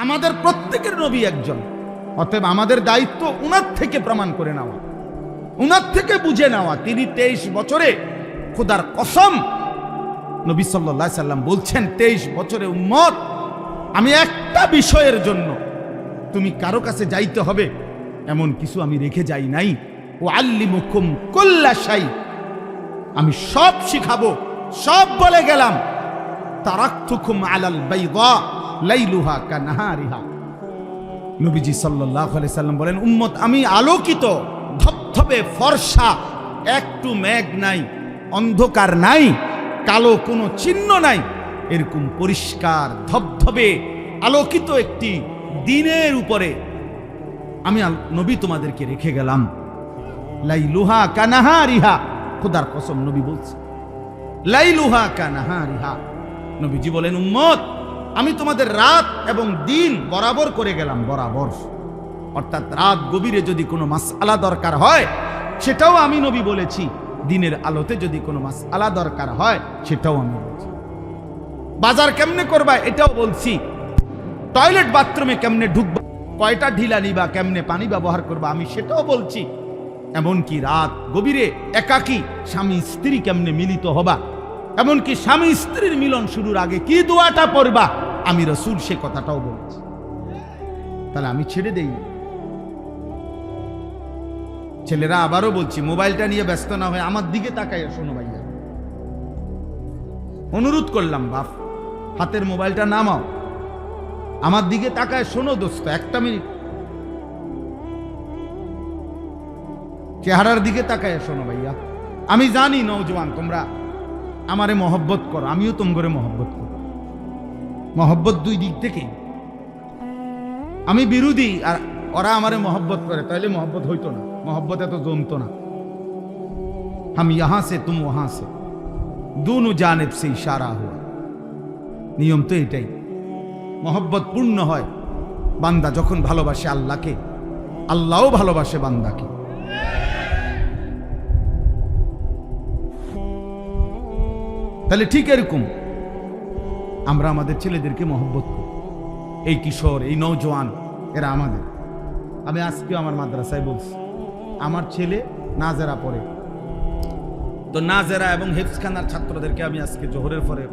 আমাদের প্রত্যেকের নবী একজন, অতএব আমাদের দায়িত্ব উনার থেকে প্রমাণ করে নেওয়া, উনার থেকে বুঝে নেওয়া। তিনি 23 বছরে, খোদার কসম নবী সাল্লাল্লাহু আলাইহি সাল্লাম বলছেন 23 বছরে উম্মত আমি একটা বিষয়ের জন্য তুমি কারো কাছে যাইতে হবে এমন কিছু আমি রেখে যাই নাই। ও আল্লিমুকুম কুল্লা শাই, আমি সব শিখাবো, সব বলে গেলাম। তারাকতুকুম আলাল বাইদা লাইলুহা কানাহারিহা। নবীজি সাল্লাল্লাহু আলাইহি সাল্লাম বলেন উম্মত আমি আলোকিত, ধবধবে ফর্সা, একটু মেঘ নাই, অন্ধকার নাই, কালো কোনো চিহ্ন নাই, এরকম পরিষ্কার ধবধবে আলোকিত একটি দিনের উপরে আমি নবী তোমাদেরকে রেখে গেলাম। লাইলুহা কানাহারিহা, খোদার কসম নবী বলছে লাইলুহা কানাহারিহা। নবীজি বলেন উম্মত আমি তোমাদের রাত এবং দিন বরাবর করে গেলাম, বরাবর। অর্থাৎ রাত গভীরে যদি কোনো মাসআলা দরকার হয় সেটাও আমি নবী বলেছি, দিনের আলোতে যদি কোনো মাসআলা দরকার হয় সেটাও আমি বলছি। বাজার কেমনে করবা এটাও বলছি, টয়লেট বাথরুমে কেমনে ঢুকবা, কয়টা ঢিলা নিবা, কেমনে পানি ব্যবহার করবা আমি সেটাও বলছি। এমনকি রাত গভীরে একাকী স্বামী স্ত্রী কেমনে মিলিত হবা, এমনকি স্বামী স্ত্রীর মিলন শুরুর আগে কি দোয়াটা পড়বা আমি রাসূল সে কথাটাও বলছি। তাহলে আমি ছেড়ে দেই। ছেলেরা আবারও বলছি মোবাইলটা নিয়ে ব্যস্ত না হয়ে আমার দিকে তাকায় শোনো ভাইয়া, অনুরোধ করলাম বাপ, হাতের মোবাইলটা নামাও, আমার দিকে তাকায় শোনো দোস্ত, একটা মিনিট চেহারার দিকে তাকায় শোনো ভাইয়া। আমি জানি নওজোয়ান তোমরা আমারে মহব্বত করো, আমিও তোমরে মহব্বত করি, মহব্বত দুই দিক থেকে। আমি বিরোধী আর ওরা আমারে মহব্বত করে, তাহলে মহব্বত হইতো না, মহব্বত এত জমতো না। হাম ইহাঁ সে তুম ওহাঁ সে, দুনো জানেব সে ইশারা হুয়া। নিয়ম তো এটাই। মহব্বত পূর্ণ হয় বান্দা যখন ভালোবাসে আল্লাহকে, আল্লাহও ভালোবাসে বান্দাকে। তাহলে ঠিক এরকম আমরা আমাদের ছেলেদেরকে মহব্বত করি। এই কিশোর, এই নওজোয়ান, এরা আমাদের। আমি আজকে আমার মাদ্রাসায় বলছি, আমার ছেলে নাজেরা পড়ে, তো নাজেরা এবং হেফজখানার ছাত্রদেরকে আমি আজকে জোহরের পরে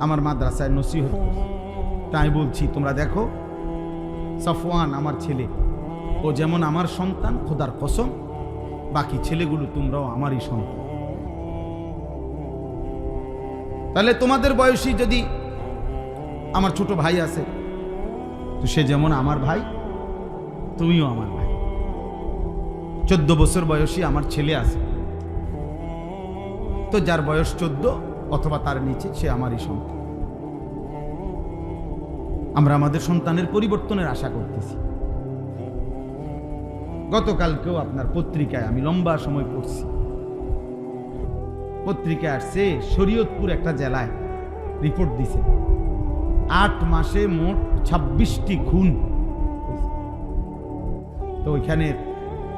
আমার মাদ্রাসায় নসিহত করছি। তাই বলছি তোমরা দেখো, সফওয়ান আমার ছেলে, ও যেমন আমার সন্তান, খোদার কসম বাকি ছেলেগুলো তোমরাও আমারই সন্তান। তাহলে তোমাদের বয়সী যদি আমার ছোট ভাই আছে, তো সে যেমন আমার ভাই, তুমিও আমার ভাই। 14 বছর বয়সী আমার ছেলে আছে, তো যার বয়স 14 অথবা তার নিচে সে আমারই সন্তান। আমরা আমাদের সন্তানের পরিবর্তনের আশা করতেছি। গতকালকেও আপনার পত্রিকায় আমি লম্বা সময় পড়ছি, পত্রিকায় আসছে শরীয়তপুর একটা জেলায় রিপোর্ট দিছে 8 মাসে মোট 26টি খুন। তো ওইখানে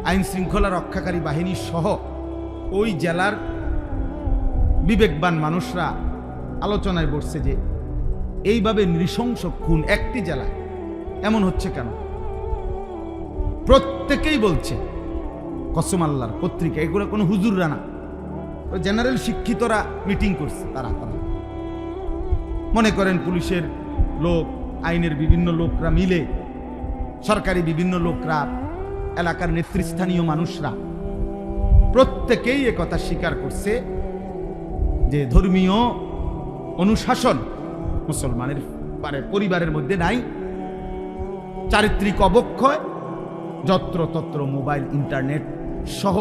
আইন শৃঙ্খলা রক্ষাকারী বাহিনী সহ ওই জেলার বিবেকবান মানুষরা আলোচনায় বসছে যে এইভাবে নৃশংস খুন একটি জেলায় এমন হচ্ছে কেন। প্রত্যেকেই বলছে, কসম আল্লাহর, পত্রিকা এগুলো কোনো হুজুররা না, জেনারেল শিক্ষিতরা মিটিং করছে। তারা মনে করেন পুলিশের লোক, আইনের বিভিন্ন লোকরা মিলে, সরকারি বিভিন্ন লোকরা, এলাকার নেতৃস্থানীয় মানুষরা প্রত্যেকেই একথা স্বীকার করছে যে ধর্মীয় অনুশাসন মুসলমানের পরিবারের মধ্যে নাই। চারিত্রিক অবক্ষয়, যত্রতত্র মোবাইল, ইন্টারনেট সহ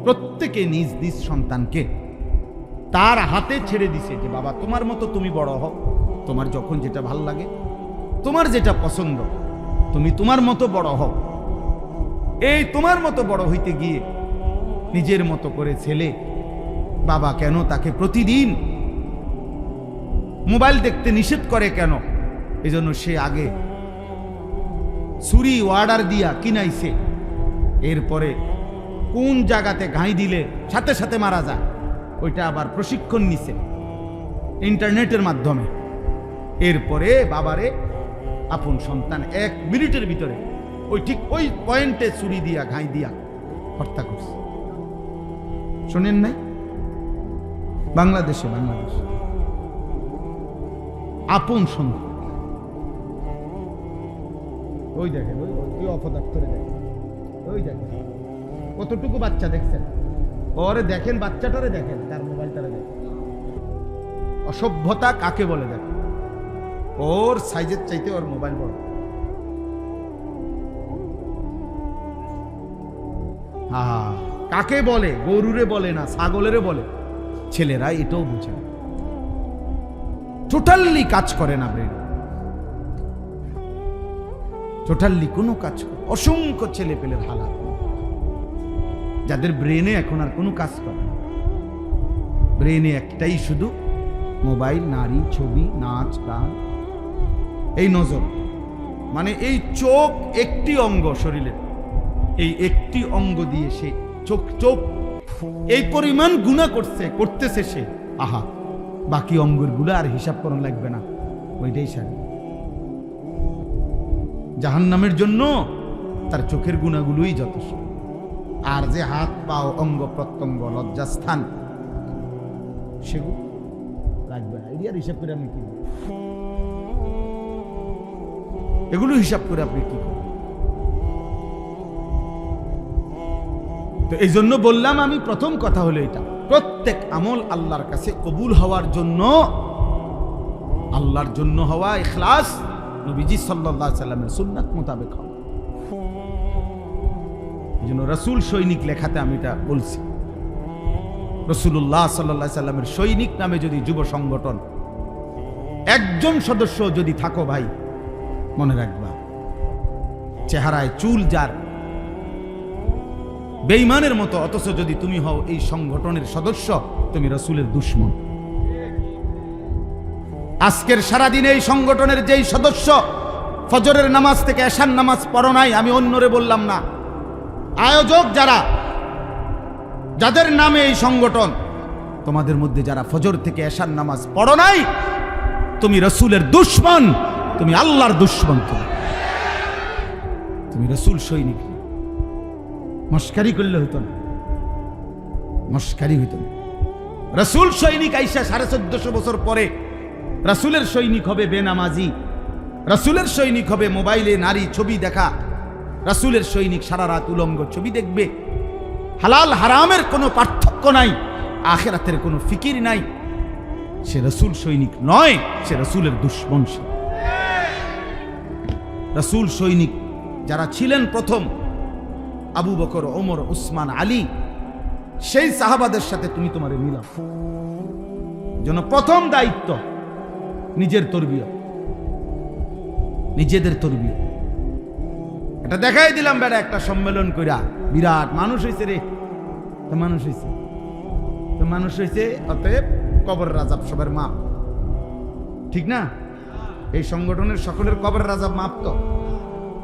প্রত্যেকে নিজ নিজ সন্তানকে তার হাতে ছেড়ে দিছে যে বাবা তোমার মতো তুমি বড় হও, তোমার যখন যেটা ভাল লাগে, তোমার যেটা পছন্দ, তুমি তোমার মতো বড় হও। এই তোমার মতো বড় হইতে গিয়ে নিজের মতো করে ছেলে, বাবা কেন তাকে প্রতিদিন মোবাইল দেখতে নিষেধ করে কেন? এজন্য সে আগে ছুরি অর্ডার দিয়া কিনাইছে, এরপরে কোন জায়গাতে ঘাই দিলে সাথে সাথে মারা যায় ওইটা আবার প্রশিক্ষণ নিছে ইন্টারনেটের মাধ্যমে। এরপরে বাবারে আপন সন্তান 1 মিনিটের ভিতরে ঠিক ওই পয়েন্টে ছুরি দিয়া ঘাই দিয়া হত্যা করছে। শোনেন নাই? বাংলাদেশে আপন সন্তান। ওই দেখেন, ওই অপদার্থরে দেখেন, ওই দেখেন কতটুকু বাচ্চা দেখছেন। ওরে দেখেন, বাচ্চাটারে দেখেন, তার মোবাইলটারে দেখেন। অসভ্যতা কাকে বলে দেখেন। ওর সাইজের চাইতে ওর মোবাইল বড়। কাকে বলে? গরুরে বলে না, ছাগলেরে বলে। ছেলেরা এটাও বুঝে না, টোটালি কাজ করে না ব্রেন, টোটালি কোনো কাজ করে। অসংখ্য ছেলে পেলের হালাত যাদের ব্রেনে এখন আর কোনো কাজ করে না। ব্রেনে একটাই শুধু মোবাইল, নারী, ছবি, নাচ, গান। এই নজর মানে এই চোখ একটি অঙ্গ শরীরের, এই একটি অঙ্গ দিয়ে সে চোখ এই পরিমাণ গুনাহ করতেছে সে। আহা, বাকি অঙ্গের গুলা আর হিসাব করা লাগবে না, ওইটাই সারি। জাহান্নামের জন্য তার চোখের গুনাহগুলোই যথেষ্ট। আর যে হাত পা অঙ্গ প্রত্যঙ্গ লজ্জাস্থান সেগুলো লাগবে না। এর হিসাব করে আমি কি, এগুলো হিসাব করে আপনি কি করবেন? তো এই জন্য বললাম আমি, প্রথম কথা হলো এটা, প্রত্যেক আমল আল্লাহর কাছে কবুল হওয়ার জন্য, আল্লাহর জন্য হওয়া, ইখলাস, নবীজি সাল্লাল্লাহু আলাইহি সাল্লামের সুন্নাত মোতাবেক হওয়া। এই জন্য রাসূল সৈনিক লেখাতে আমি এটা বলছি। রাসূলুল্লাহ সাল্লাল্লাহু আলাইহি সাল্লামের সৈনিক নামে যদি যুব সংগঠন একজন সদস্য যদি থাকো ভাই, মনে রাখবা, চেহারায় চুল যার বেঈমানের মতো, অথচ যদি তুমি হও এই সংগঠনের সদস্য, তুমি রাসূলের দুশমন। আজকের সারাদিন এই সংগঠনের যেই সদস্য ফজরের নামাজ থেকে এশার নামাজ পড়ো নাই, আমি অন্যরে বললাম না, আয়োজক যারা, যাদের নামে এই সংগঠন, তোমাদের মধ্যে যারা ফজর থেকে এশার নামাজ পড়ো নাই, তুমি রাসূলের দুশমন, তুমি আল্লাহর দুশমন, তুমি রাসূল সৈনিক। মস্কারি করলে হইতো না, মস্কারি হইতো না। রাসূল সৈনিক আইসা 1450 বছর পরে রাসূলের সৈনিক হবে বেনামাজি, রাসূলের সৈনিক হবে মোবাইলে নারী ছবি দেখা, রাসূলের সৈনিক সারা রাত উলঙ্গ ছবি দেখবে। হালাল হারামের কোনো পার্থক্য নাই, আখিরাতের কোনো ফিকির নাই। সে রাসূল সৈনিক নয়, সে রাসূলের দুশমন। সে রাসূল সৈনিক যারা ছিলেন প্রথম, আবু বকর, ওমর, উসমান, আলী, সেই সাহাবাদের সাথে তুমি তোমারে মিলাও। জন্য প্রথম দায়িত্ব নিজের তরবিয়ত, নিজেদের তরবিয়ত। এটা দেখাই দিলাম বেটা, একটা সম্মেলন কইরা বিরাট মানুষ হয়েছে রে, তো মানুষ হয়েছে, তো মানুষ হয়েছে, অতএব কবর রাজাব সবার মাপ, ঠিক না? এই সংগঠনের সকলের কবর রাজাব মাপ তো,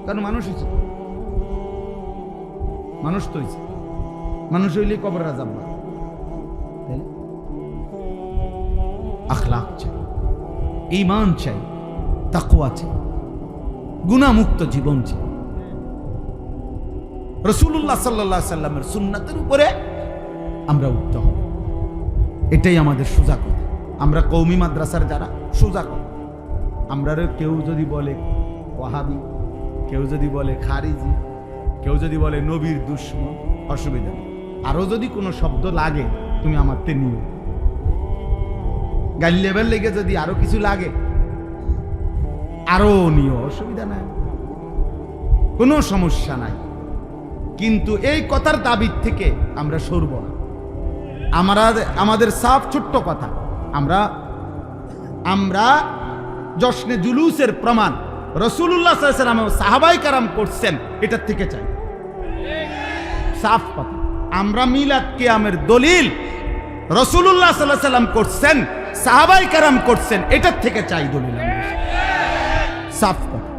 কারণ মানুষ হয়েছে, মানুষ তো হয়েছে, মানুষ হইলে কবর রাজাব মাপ। আখলাক চাই, ঈমান চাই, তাকওয়া চাই, গুনাহমুক্ত জীবন চাই। রাসূলুল্লাহ সাল্লাল্লাহু আলাইহি সাল্লামের সুন্নাতের উপরে আমরা উঠতে হবে, এটাই আমাদের সোজা কথা। আমরা কওমি মাদ্রাসার যারা, সোজা কথা। আমরা কেউ যদি বলে ওয়াহাবি, কেউ যদি বলে খারিজি, কেউ যদি বলে নবীর দুশমন, অসুবিধা নেই। আরো যদি কোনো শব্দ লাগে তুমি আমারতে নিও, গাইল লেভেল লেগে যদি আরো কিছু লাগে আরো নিও, অসুবিধা নাই, কোনো সমস্যা নাই। কিন্তু এই কথার দাবির থেকে আমরা সরব না। আমাদের সাফ ছোট্ট কথা, আমরা জশ্নে জুলুসের প্রমাণ রাসূলুল্লাহ সাল্লাল্লাহু আলাইহি ওয়াসাল্লাম সাহাবায়ে কেরাম করছেন, এটার থেকে চাই। সাফ কথা। আমরা মিলাদ কিয়ামের দলিল রাসূলুল্লাহ সাল্লাল্লাহু আলাইহি ওয়াসাল্লাম করছেন, সাহাবায়ে কেরাম করছেন, এটার থেকে চাই দলিল। সাফ কথা।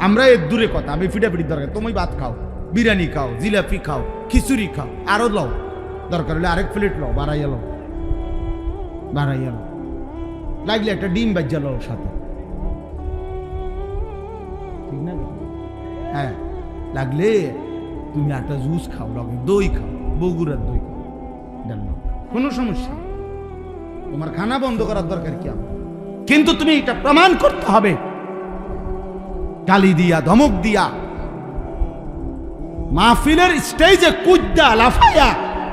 আমরা এর দূরে কথা, আমি ফিটাফিটি দরকার, তুমি ভাত খাও, বিরিয়ানি খাও, জিলাপি খাও, খিচুড়ি খাও, আরো লও, দরকার হলে আরেক প্লেট লও, বাড়াইয়া লও, লাগলে একটা ডিম বাজ্যা লও সাথে, না? হ্যাঁ, লাগলে তুমি একটা জুস খাও, লগে দই খাও, বগুড়ার দই খাও, কোনো সমস্যা নেই। তোমার খানা বন্ধ করার দরকার কি আমার? কিন্তু তুমি এটা প্রমাণ করতে হবে, গালি দিয়া, ধমক দিয়া, মাহফিলের স্টেজে কুদ্দা লাফায়া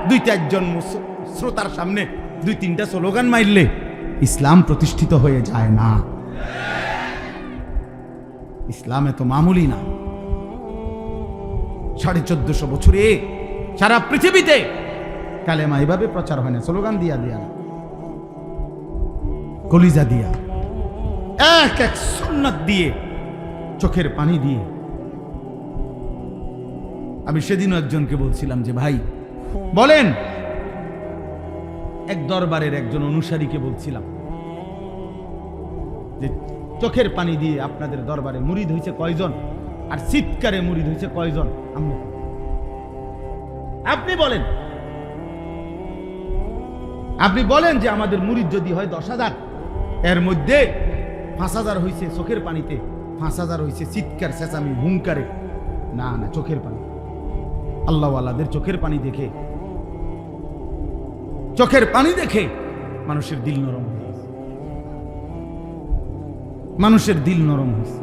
2-4 জন শ্রোতার সামনে 2-3টা স্লোগান মারলে ইসলাম প্রতিষ্ঠিত হয়ে যায় না। ইসলামে তো মামুলি না। 1450 বছরে সারা পৃথিবীতে কালেমা এভাবে প্রচার হয় না, স্লোগান দিয়া দিয়া না, কলিজা দিয়া, এক এক সুন্নাত দিয়ে, চোখের পানি দিয়ে। আমি সেদিনও একজনকে বলছিলাম যে ভাই বলেন, এক দরবারের একজন অনুসারীকে বলছিলাম যে চোখের পানি দিয়ে আপনাদের দরবারে মুরিদ হয়েছে কয়জন, আর চিৎকারে মুরিদ হয়েছে কয়জন? আপনি বলেন, আপনি বলেন যে আমাদের মুরিদ যদি হয় 10,000, এর মধ্যে 5,000 হয়েছে চোখের পানিতে, 5,000 হয়েছে চিৎকার চেঁচামি হুঙ্কারে। না না, চোখের পানি। আল্লাহওয়ালাদের চোখের পানি দেখে, চোখের পানি দেখে মানুষের দিল নরম হয়েছে, মানুষের দিল নরম হয়েছে।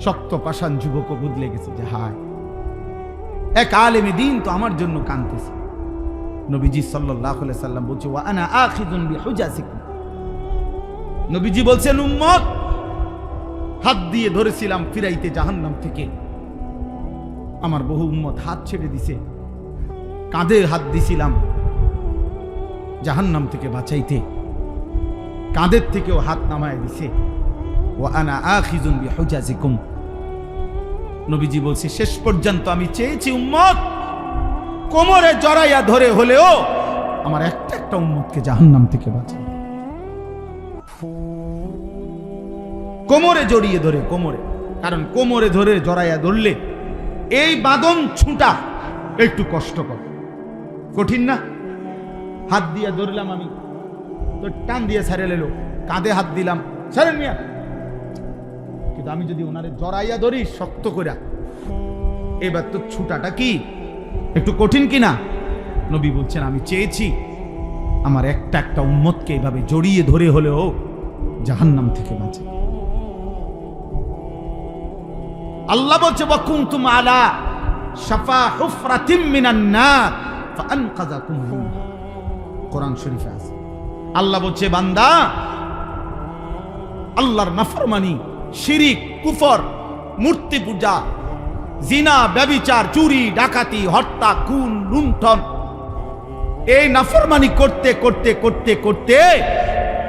শক্ত পাষাণ যুবক বদলে গেছে যে হায়, এক আলেমে দিন তো আমার জন্য কাঁদতেছে। নবীজি সাল্লাল্লাহু আলাইহি সাল্লাম বলছে, ওয়া আনা আখিযুন বিহুজাসিকুম। নবীজি বলছেন, উম্মত, হাত দিয়ে ধরেছিলাম ফিরাইতে জাহান্নাম থেকে, আমার বহু উম্মত হাত ছেড়ে দিছে। কাঁধে হাত দিছিলাম জাহান্নাম থেকে বাঁচাইতে, কাঁধের থেকেও হাত নামায় দিছে। ওয়া আনা আখিযুন বিহুজাসিকুম। নবীজি বলছে, শেষ পর্যন্ত আমি চেয়েছি উম্মত কোমরে জড়াইয়া ধরে হলেও আমার একটা একটা উম্মতকে জাহান্নাম থেকে বাঁচাবে। কোমরে জড়িয়ে ধরে, কোমরে, কারণ কোমরে ধরে জড়াইয়া ধরলে এই বাঁধন ছুটা একটু কষ্টকর, কঠিন না? হাত দিয়ে ধরলাম আমি, তো টান দিয়ে ছাড়ে লেলো, কাঁধে হাত দিলাম, ছাড়েন মিয়া। কিন্তু আমি যদি ওনারে জড়াইয়া ধরি শক্ত করে, এবার তো ছুটাটা কি একটু কঠিন কিনা? নবী বলছেন, আমি চেয়েছি আমার একটা একটা উম্মতকে এভাবে জড়িয়ে ধরে হলেও জাহান্নাম থেকে বাঁচে। আল্লাহ বলছে, ওয়া কুনতুম আলা শাফা হুফরাতিম মিনান নার ফাআনকাযাকুম মিনহা। কোরআন শরীফে আছে। আল্লাহ বলছে, বান্দা, আল্লাহর নাফরমানি, শিরিক, কুফর, মূর্তি পূজা, জিনা, ব্যভিচার, চুরি, ডাকাতি, হত্যা, খুন, লুণ্ঠন, এই নাফরমানি করতে করতে করতে করতে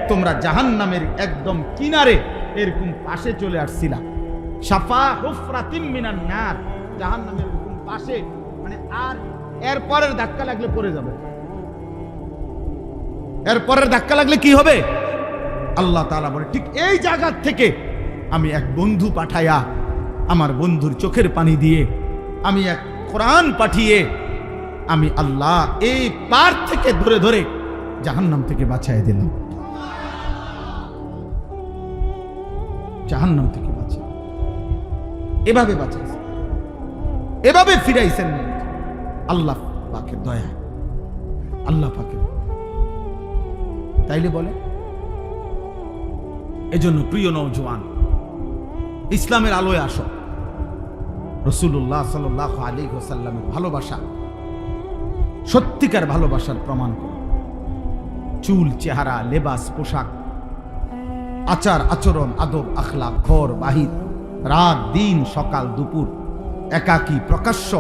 তোমরা জাহান্নামের একদম কিনারে, এরকম পাশে চলে আসছিলা। শাফা হুফরাতিম মিনান নার, জাহান্নামের এরকম পাশে, মানে আর এর পরের ধাক্কা লাগলে পড়ে যাবে। এর পরের ধাক্কা লাগলে কি হবে? আল্লাহ তাআলা বলে, ঠিক এই জায়গা থেকে আমি এক বন্ধু পাঠায়া, আমার বন্ধুর চোখের পানি দিয়ে, আমি এক কোরআন পাঠিয়ে, আমি আল্লাহ এই পার থেকে ধরে ধরে জাহান্নাম থেকে বাঁচাই দিলাম। জাহান্নাম থেকে বাঁচাই, এভাবে বাঁচাইছে, এভাবে ফিরাইছেন আল্লাহ পাকের দয়া, আল্লাহ পাকের। তাইলে বলে, এজন্য প্রিয় নওজোয়ান, ইসলামের আলোয় আসো। রাসূলুল্লাহ সাল্লাল্লাহু আলাইহি ওয়াসাল্লামের ভালোবাসা, সত্যিকার ভালোবাসার প্রমাণ করো। চুল, চেহারা, লেবাস, পোশাক, আচার আচরণ, আদব, আখলাক, ঘর বাহির, রাত দিন, সকাল দুপুর, একাকী প্রকাশ্য,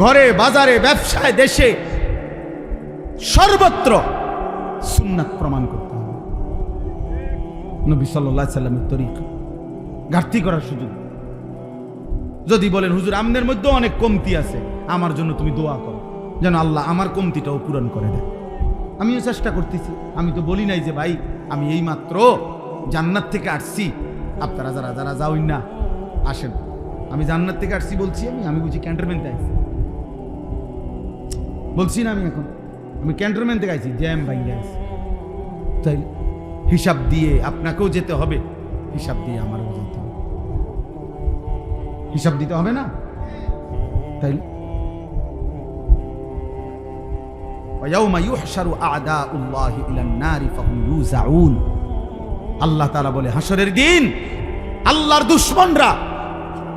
ঘরে বাজারে, ব্যবসায়, দেশে, সর্বত্র সুন্নাত প্রমাণ করতে হবে। নবী সাল্লাল্লাহু আলাইহি সাল্লামের তরিকা ঘাটতি করার সুযোগ। যদি বলেন হুজুর আমনের মধ্যে অনেক কমতি আছে, আমার জন্য তুমি দোয়া করো যেন আল্লাহ আমার কমতিটাও পূরণ করে দেয়। আমিও চেষ্টা করতেছি। আমি তো বলি নাই যে ভাই আমি এই মাত্র জান্নাত থেকে আসছি, আপনারা যারা যারা যাওই না আসেন। আমি জান্নাত থেকে আসছি বলছি, আমি বুঝি ক্যান্টনমেন্টে আসছি বলছি না। আমি ক্যান্টনমেন্ট থেকে আইছি, জ্যাম ভাইয়া আইছি। তাই হিসাব দিয়ে আপনাকেও যেতে হবে, হিসাব দিয়ে আমারও যেতে হবে। হিসাব দিতে হবে না? তাই وَيَوْمَ يُحْشَرُ أَعْدَاءُ اللَّهِ إِلَى النَّارِ فَهُمْ يُوزَعُونَ। আল্লাহ তাআলা বলে হাসরের দিন আল্লাহর দুশমনরা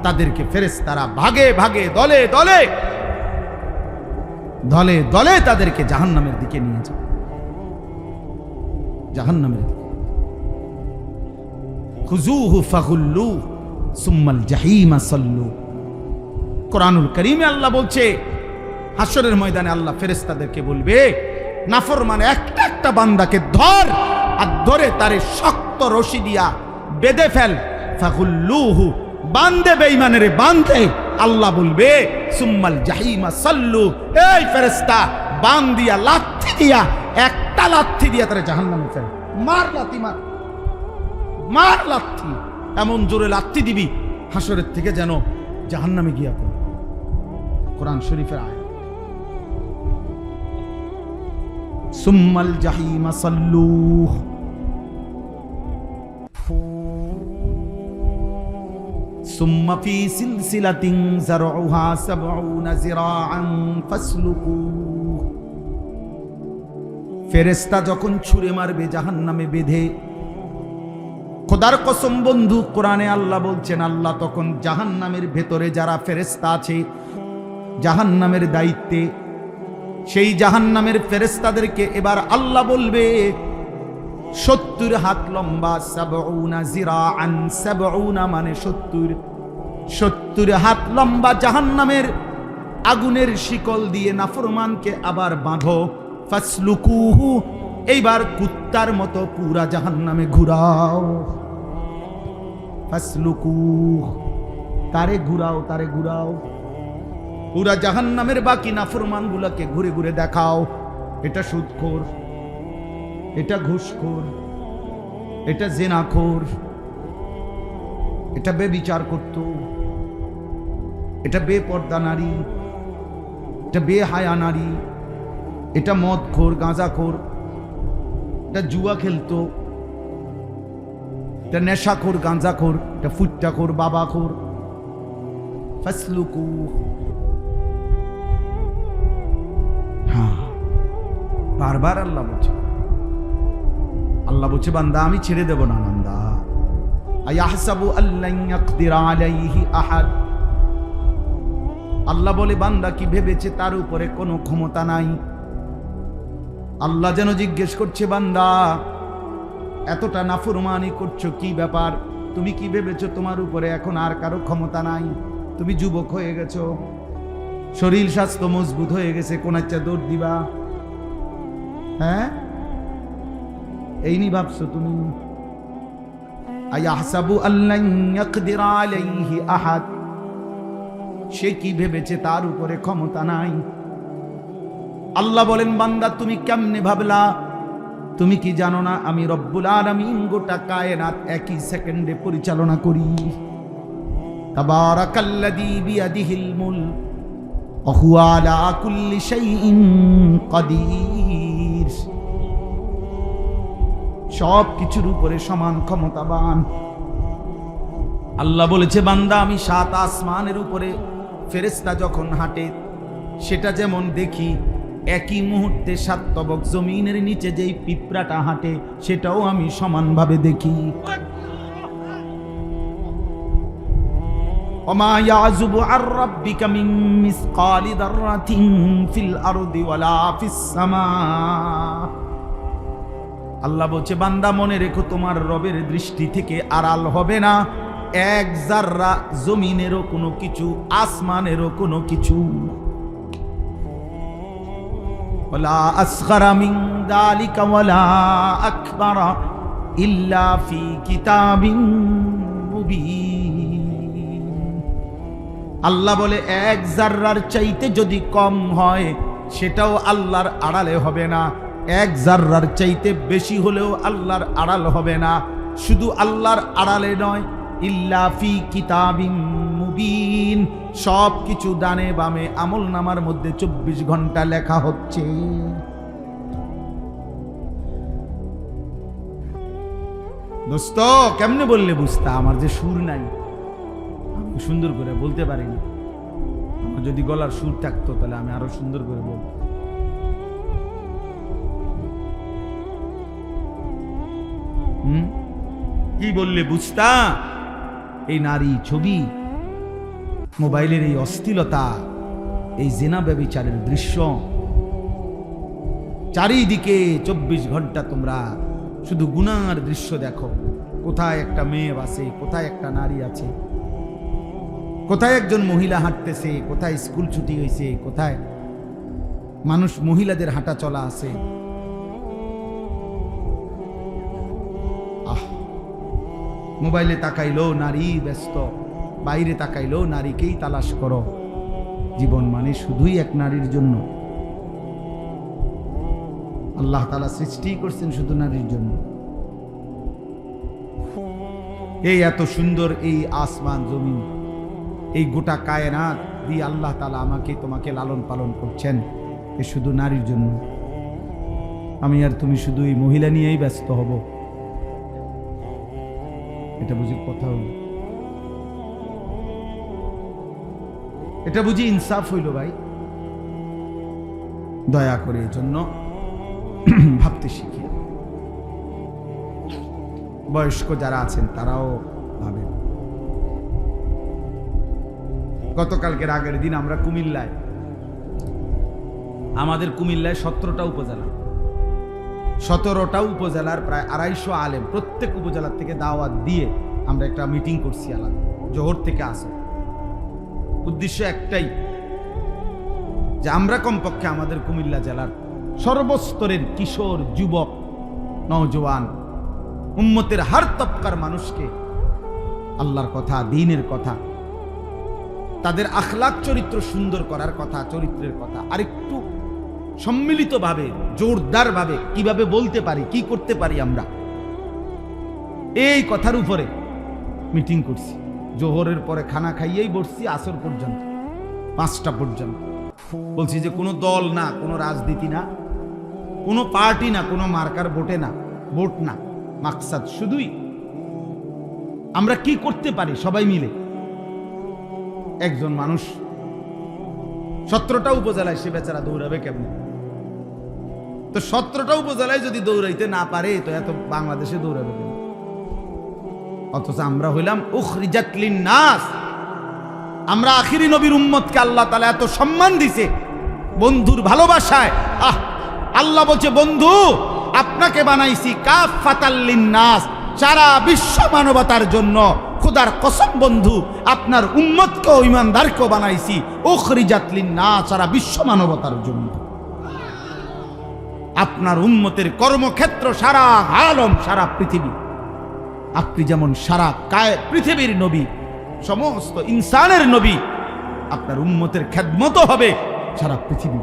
তাদেরকে ফেরেশতারা ভাগে ভাগে দলে দলে দলে দলে তাদেরকে জাহান্নামের দিকে নিয়ে যায়, জাহান্নামের দিকে। খুযূহু ফাগুল্লু সুম্মাল জাহিমা সাল্লু। কোরআনুল কারীমে আল্লাহ বলছে হাসরের ময়দানে আল্লাহ ফেরেশতাদেরকে বলবে নাফরমান একটা একটা বান্দাকে ধর, আর ধরে তারে শক্ত রশি দিয়া বেঁধে ফেল। ফাগুল্লুহু, বান্দে বেঈমানের বান্দে। আল্লাহ বলবে সুম্মাল জাহিমা সাল্লু, এই ফেরেশতা বান দিয়া লাথি দিয়া, একটা লাথি দিয়া তারে জাহান্নামে ফেল। মার লাথি, মার মার লাথি, এমন জোরে লাথি দিবি হাসরের থেকে যেন জাহান্নামে গিয়া পড়ে। কোরআন শরীফের আয়াত। সুম্মাল জাহিমা সাল্লু সুম্মা ফি সিলসিলাতিন যারউহা ৭০ যিরাআন ফাসলুকু। ফেরেশতা যখন ছুঁড়ে মারবে জাহান্নামে বেঁধে, খোদার কসম বন্ধু, কোরআনে আল্লাহ বলছেন আল্লাহ তখন জাহান্নামের ভেতরে যারা ফেরেশতা আছে জাহান্নামের দায়িত্বে, সেই জাহান্নামের ফেরেশতাদেরকে এবার আল্লাহ বলবে ৭০ হাত লম্বা, ৭০ যিরাআন, ৭০ মানে ৭০ হাত লম্বা জাহান্নামের আগুনের শিকল দিয়ে নাফরমানকে আবার বাঁধো। ফাসলুকুহু, এইবার কুত্তার মতো পুরা জাহান্নামে ঘুরাও। ফাসলুকুহু, তারে ঘুরাও, তারে ঘুরাও। পুরা জাহান্নামের বাকি নাফরমানগুলোকে ঘুরে ঘুরে দেখাও, এটা সুদখোর, এটা ঘুষখোর, এটা জিনাখোর, এটা বেবিচার করত, এটা বেপর্দা নারী, এটা বেহায়া নারী, এটা মদখোর, গাঁজাখোর, এটা জুয়া খেলতো, এটা নেশাখোর, গাঁজাখোর, এটা ফুট্টাখোর, বাবাখোর। ফাসলুকু, হ্যাঁ, বারবার আল্লাহ বলছে বান্দা আমি ছেড়ে দেব না। বান্দা আয়াহসাবু আল্লান ইয়াকদির আলাইহি আহাদ, আল্লাহ বলে বান্দা কি ভেবেছে তার উপরে কোনো ক্ষমতা নাই? আল্লাহ যেন জিজ্ঞেস করছে বান্দা এতটা নাফরমানি করছো, কি ব্যাপার? তুমি কি ভেবেছো তোমার উপরে এখন আর কারো ক্ষমতা নাই? তুমি যুবক হয়ে গেছো, শরীর স্বাস্থ্য মজবুত হয়ে গেছে, কোন একটা দৌড় দিবা? হ্যাঁ, এই নি ভাবছো তুমি? আয়াহসাবু আল্লান ইয়াকদির আলাইহি আহাদ, সে কি ভেবেছে তার উপরে ক্ষমতা নাই? আল্লাহ বলেন বান্দা তুমি কেমনে ভাবলা? তুমি কি জানো না আমি রব্বুল আলামিন গোটা কায়নাত একই সেকেন্ডে পরিচালনা করি? তাবারাকাল্লাযী বিয়াদিহিল মুলক ওয়া হুয়া আলা কুল্লি শাইইন কাদির। সব কিছুর উপরে সমান ক্ষমতাবান। আল্লাহ বলেছে বান্দা আমি ৭ আসমানের উপরে ফেরেশতা যখন হাঁটে সেটা যেমন দেখি, একই মুহূর্তে ৭ তবক জমিনের নিচে যেই পিঁপড়াটা হাঁটে সেটাও আমি সমানভাবে দেখি। ওমা ইয়াযুবু আর রাব্বিকা মিন মিসকালি যাররাতিন ফিল আরদি ওয়ালা ফিস সামা। আল্লাহ বলছে বান্দা মনে রেখো তোমার রবের দৃষ্টি থেকে আড়াল হবে না এক জাররা, জমিনেরও কোনো কিছু, আসমানেরও কোনো কিছু। ওয়ালা আসগরা মিন যালিকা ওয়ালা আকবারা ইল্লা ফি কিতাবিন মুবিন। আল্লাহ বলে এক জাররার চাইতে যদি কম হয় সেটাও আল্লাহর আড়ালে হবে না, এক জাররার চাইতে বেশি হলেও আল্লাহর আড়াল হবে না। শুধু আল্লাহর আড়ালে নয়, ইল্লা ফি কিতাবিন মুবিন, সব কিছু ডানে বামে আমল নামার মধ্যে 24 ঘন্টা লেখা হচ্ছে। দোস্ত কেমনে বললে বুঝতা? আমার যে সুর নাই, আমি সুন্দর করে বলতে পারি না। আমার যদি গলার সুর থাকতো তাহলে আমি আরো সুন্দর করে বলতাম। কি বললে বুঝতা? এই নারী ছবি, মোবাইলের এই অশ্লীলতা, এই জিনা ব্যভিচারের দৃশ্য, চারিদিকে 24 ঘন্টা তোমরা শুধু গুনার দৃশ্য দেখো। কোথায় একটা মেয়ে আছে, কোথায় একটা নারী আছে, কোথায় একজন মহিলা হাঁটতেছে, কোথায় স্কুল ছুটি হয়েছে, কোথায় মানুষ মহিলাদের হাঁটা চলা আছে। মোবাইলে তাকাইলো নারী ব্যস্ত, বাইরে তাকাইলো নারীকেই তালাশ করো। জীবন মানে শুধুই এক নারীর জন্য। আল্লাহ তাআলা সৃষ্টি করছেন শুধু নারীর জন্য। এই এত সুন্দর এই আসমান জমিন, এই গোটা কায়নাত দিয়ে আল্লাহ তাআলা আমাকে তোমাকে লালন পালন করছেন, এ শুধু নারীর জন্য। আমি আর তুমি শুধু এই মহিলা নিয়েই ব্যস্ত হব, এটা বুঝি কথা হইল? এটা বুঝি ইনসাফ হইল? ভাই দয়া করে এর জন্য ভাবতে শিখি। বয়স্ক যারা আছেন তারাও ভাবেন। গতকালকের আগের দিন আমরা কুমিল্লায়, আমাদের কুমিল্লায় 17টা উপজেলা, 17টা উপজেলার প্রায় 250 আলেম, প্রত্যেক উপজেলার থেকে দাওয়াত দিয়ে আমরা একটা মিটিং করছি আলাদা, জোহর থেকে আসে। উদ্দেশ্য একটাই, যে আমরা কমপক্ষে আমাদের কুমিল্লা জেলার সর্বস্তরের কিশোর, যুবক, নওজোয়ান, উম্মতের হার তবকার মানুষকে আল্লাহর কথা, দ্বীনের কথা, তাদের আখলাক চরিত্র সুন্দর করার কথা, চরিত্রের কথা আরেকটু সম্মিলিতভাবে, জোরদারভাবে কিভাবে বলতে পারি, কি করতে পারি আমরা, এই কথার উপরে মিটিং করছি। জোহরের পরে খানা খাইয়েই বসছি আসর পর্যন্ত, 5টা পর্যন্ত। বলছি যে কোনো দল না, কোনো রাজনীতি না, কোনো পার্টি না, কোনো মার্কার ভোটে না, ভোট না, মাকসাদ শুধুই আমরা কি করতে পারি সবাই মিলে। একজন মানুষ 17টা উপজেলায়, সে বেচারা দৌড়াবে কেমনে? তো 17টা উপজেলায় যদি দৌড়াইতে না পারে তো এত বাংলাদেশে দৌড়াবে কেন? অথচ আমরা হইলাম উখরিজাত লিন-নাস। আমরা আখিরি নবীর উম্মতকে আল্লাহ তাআলা এত সম্মান দিছে বন্ধুর ভালোবাসায়। আল্লাহ বলছে, বন্ধু আপনাকে বানাইছি কাফাতাল লিন-নাস, সারা বিশ্ব মানবতার জন্য। খোদার কসম বন্ধু, আপনার উম্মতকেও ঈমানদারকেও বানাইছি উখরিজাত লিন-নাস, সারা বিশ্ব মানবতার জন্য। আপনার উম্মতের কর্মক্ষেত্র সারা আলম, সারা পৃথিবী। আপনি যেমন সারা পৃথিবীর নবী, সমস্ত ইনসানের নবী, আপনার উম্মতের খেদমত হবে সারা পৃথিবী।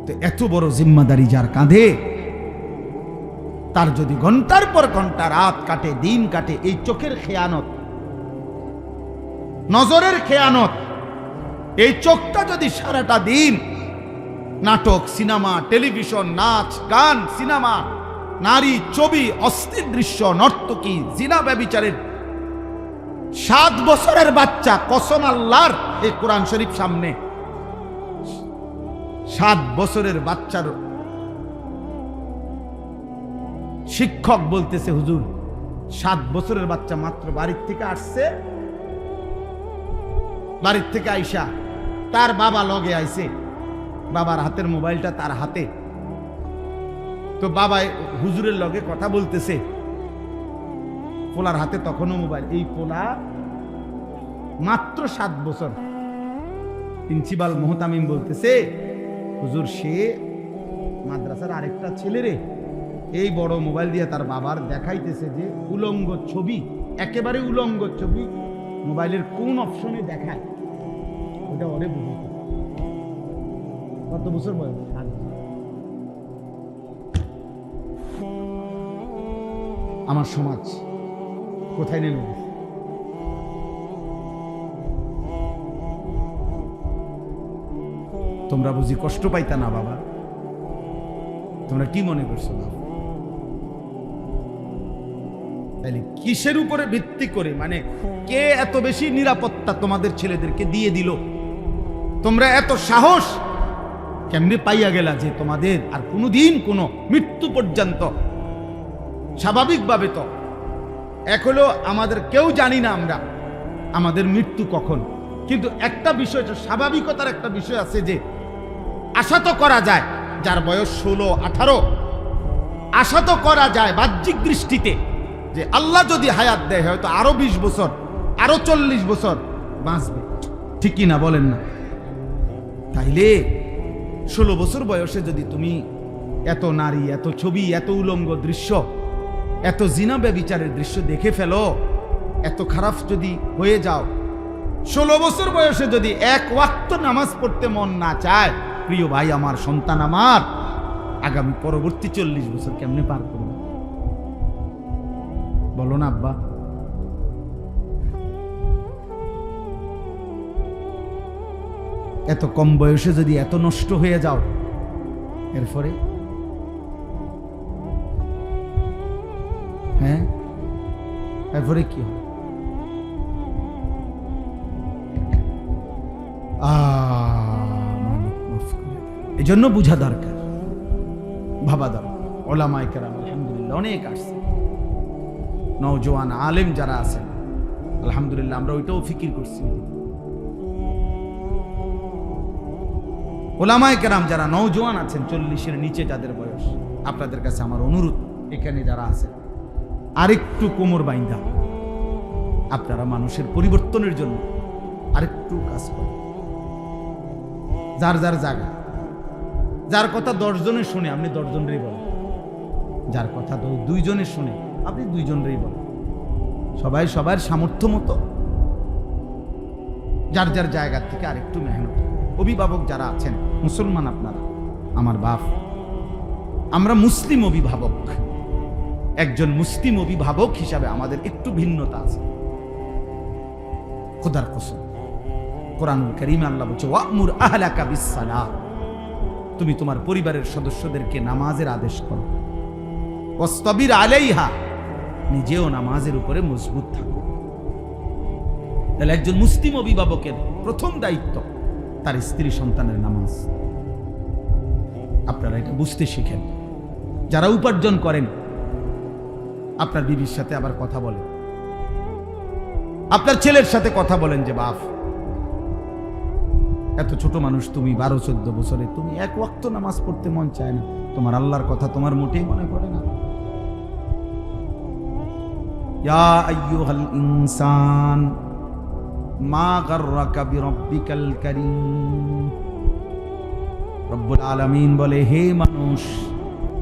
তো এত বড় জিম্মাদারি যার কাঁধে, তার যদি ঘন্টার পর ঘন্টা, রাত কাটে, দিন কাটে, এই চোখের খেয়ানত, নজরের খেয়ানত, এই চোখটা যদি সারাটা দিন নাটক, সিনেমা, টেলিভিশন, নাচ, গান, সিনেমা, নারী, ছবি, অস্থির দৃশ্য, নর্তকী, জিনা ব্যভিচারের 7 বছরের বাচ্চা, কসম আল্লাহর, এই কোরআন শরীফ সামনে, 7 বছরের বাচ্চার শিক্ষক বলতেছে, হুজুর 7 বছরের বাচ্চা মাত্র বাড়ির থেকে আসছে, বাড়ির থেকে আইসা তার বাবা লগে আইছে, বাবার হাতের মোবাইলটা তার হাতে, তো বাবা হুজুরের লগে কথা বলতেছে, পোলার হাতে তখনও মোবাইল। এই পোলা মাত্র 7 বছর। প্রিন্সিপাল মোহতামিম বলতেছে, হুজুর সে মাদ্রাসার আরেকটা ছেলে রে, এই বড় মোবাইল দিয়ে তার বাবার দেখাইতেছে যে উলঙ্গ ছবি, একেবারে উলঙ্গ ছবি মোবাইলের কোন অপশনে দেখায়, ওটা ওরে বুঝে। কত বছর বয়স? 7 বছর। আমার সমাজ কোথায় নেমে গেছে? তোমরা বুঝি কষ্ট পাইতা না বাবা? তোমরা কি মনে করছো বাবা? তাহলে কিসের উপরে ভিত্তি করে, মানে কে এত বেশি নিরাপত্তা তোমাদের ছেলেদেরকে দিয়ে দিল? তোমরা এত সাহস কেমনে পাইয়া গেলা যে তোমাদের আর কোনোদিন কোনো মৃত্যু পর্যন্ত? স্বাভাবিকভাবে তো এক হলো আমাদের কেউ জানি না আমরা আমাদের মৃত্যু কখন, কিন্তু একটা বিষয়, স্বাভাবিকতার একটা বিষয় আছে যে আশা তো করা যায়, যার বয়স 16-18 আশা তো করা যায় বাহ্যিক দৃষ্টিতে যে আল্লাহ যদি হায়াত দেয় হয়তো আরো 20 বছর, আরো 40 বছর বাঁচবে, ঠিক কি না বলেন না? তাইলে 16 বছর বয়সে যদি তুমি এত নারী, এত ছবি, এত উলঙ্গ দৃশ্য, এত জিনা ব্যভিচারের দৃশ্য দেখে ফেলো, এত খারাপ যদি হয়ে যাও, 16 বছর বয়সে যদি এক ওয়াক্ত নামাজ পড়তে মন না চায়, প্রিয় ভাই আমার, সন্তান আমার, আগামী পরবর্তী 40 বছর কেমনে পার করবে? বলো না আব্বা? এত কম বয়সে যদি এত নষ্ট হয়ে যাও, এরপরে হ্যাঁ, এরপরে কি হবে? এই জন্য বুঝা দরকার, ভাবা দরকার। ওলামায়ে কেরাম আলহামদুলিল্লাহ অনেক আসছে, নওজোয়ান আলেম যারা আছেন আলহামদুলিল্লাহ, আমরা ওইটাও ফিকির করছি। ওলামায়ে কেরাম যারা নওজোয়ান আছেন, 40-এর নিচে যাদের বয়স, আপনাদের কাছে আমার অনুরোধ, এখানে যারা আছেন আরেকটু কোমর বাইন্দা আপনারা মানুষের পরিবর্তনের জন্য আরেকটু কাজ করেন। যার যার জায়গা, যার কথা 10 জনে শুনে আপনি 10 জনেরই বলেন, যার কথা 2 জনে শুনে আপনি 2 জনেরই বলেন। সবাই সবার সামর্থ্য মতো যার যার জায়গা থেকে আরেকটু মেহনত। অভিভাবক যারা আছেন, মুসলমান আপনারা, আমার বাপ, আমরা মুসলিম অভিভাবক, একজন মুসলিম অভিভাবক হিসাবে আমাদের একটু ভিন্নতা আছে। খোদার কসম, কোরআনুল কারীমে আল্লাহ বলছে, ওয়া'মুর আহলাকা বিস-সালাহ, তুমি তোমার পরিবারের সদস্যদেরকে নামাজের আদেশ করো, ওয়াসতাবির আলাইহা, নিজেও নামাজের উপরে মজবুত থাকো। তাহলে একজন মুসলিম অভিভাবকের প্রথম দায়িত্ব তার স্ত্রী সন্তানের নামাজ। আপনারা এটা বুঝতে শিখেন। যারা উপার্জন করেন, আপনার বিবির সাথে আবার কথা বলেন, আপনার ছেলের সাথে কথা বলেন যে বাপ, এত ছোট মানুষ তুমি, 12-14 বছরে তুমি এক ওয়াক্ত নামাজ পড়তে মন চায় না, তোমার আল্লাহর কথা তোমার মোটেই মনে পড়ে না। ইয়া আইয়ুহাল ইনসান মা গাররাকা বিরব্বিকাল কারীম। রব্বুল আলামিন বলে, হে মানুষ,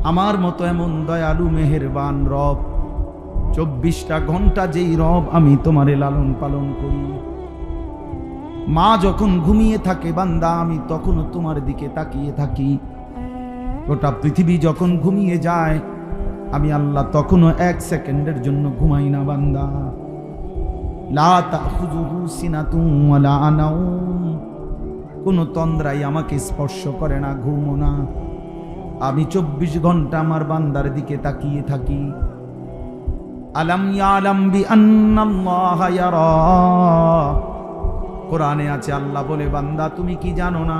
আমার মতো এমন দয়ালু মেহেরবান রব, 24টা ঘন্টা যেই রব আমি তোমারে লালন পালন করি। মা যখন ঘুমিয়ে থাকে বান্দা, আমি তখনও তোমার দিকে তাকিয়ে থাকি। গোটা পৃথিবী যখন ঘুমিয়ে যায়, আমি আল্লাহ তখনও 1 সেকেন্ডের জন্য ঘুমাই না বান্দা। লা তাখুযুহু সিনাতুন ওয়ালা নাওম, কোন তন্দ্রাই আমাকে স্পর্শ করে না, ঘুমও না। আমি 24 ঘন্টা আমার বান্দার দিকে তাকিয়ে থাকি। আলাম ইয়ালাম বিআন্নাল্লাহা ইয়ারা, কোরআনে আছে, আল্লাহ বলে, বান্দা তুমি কি জানো না,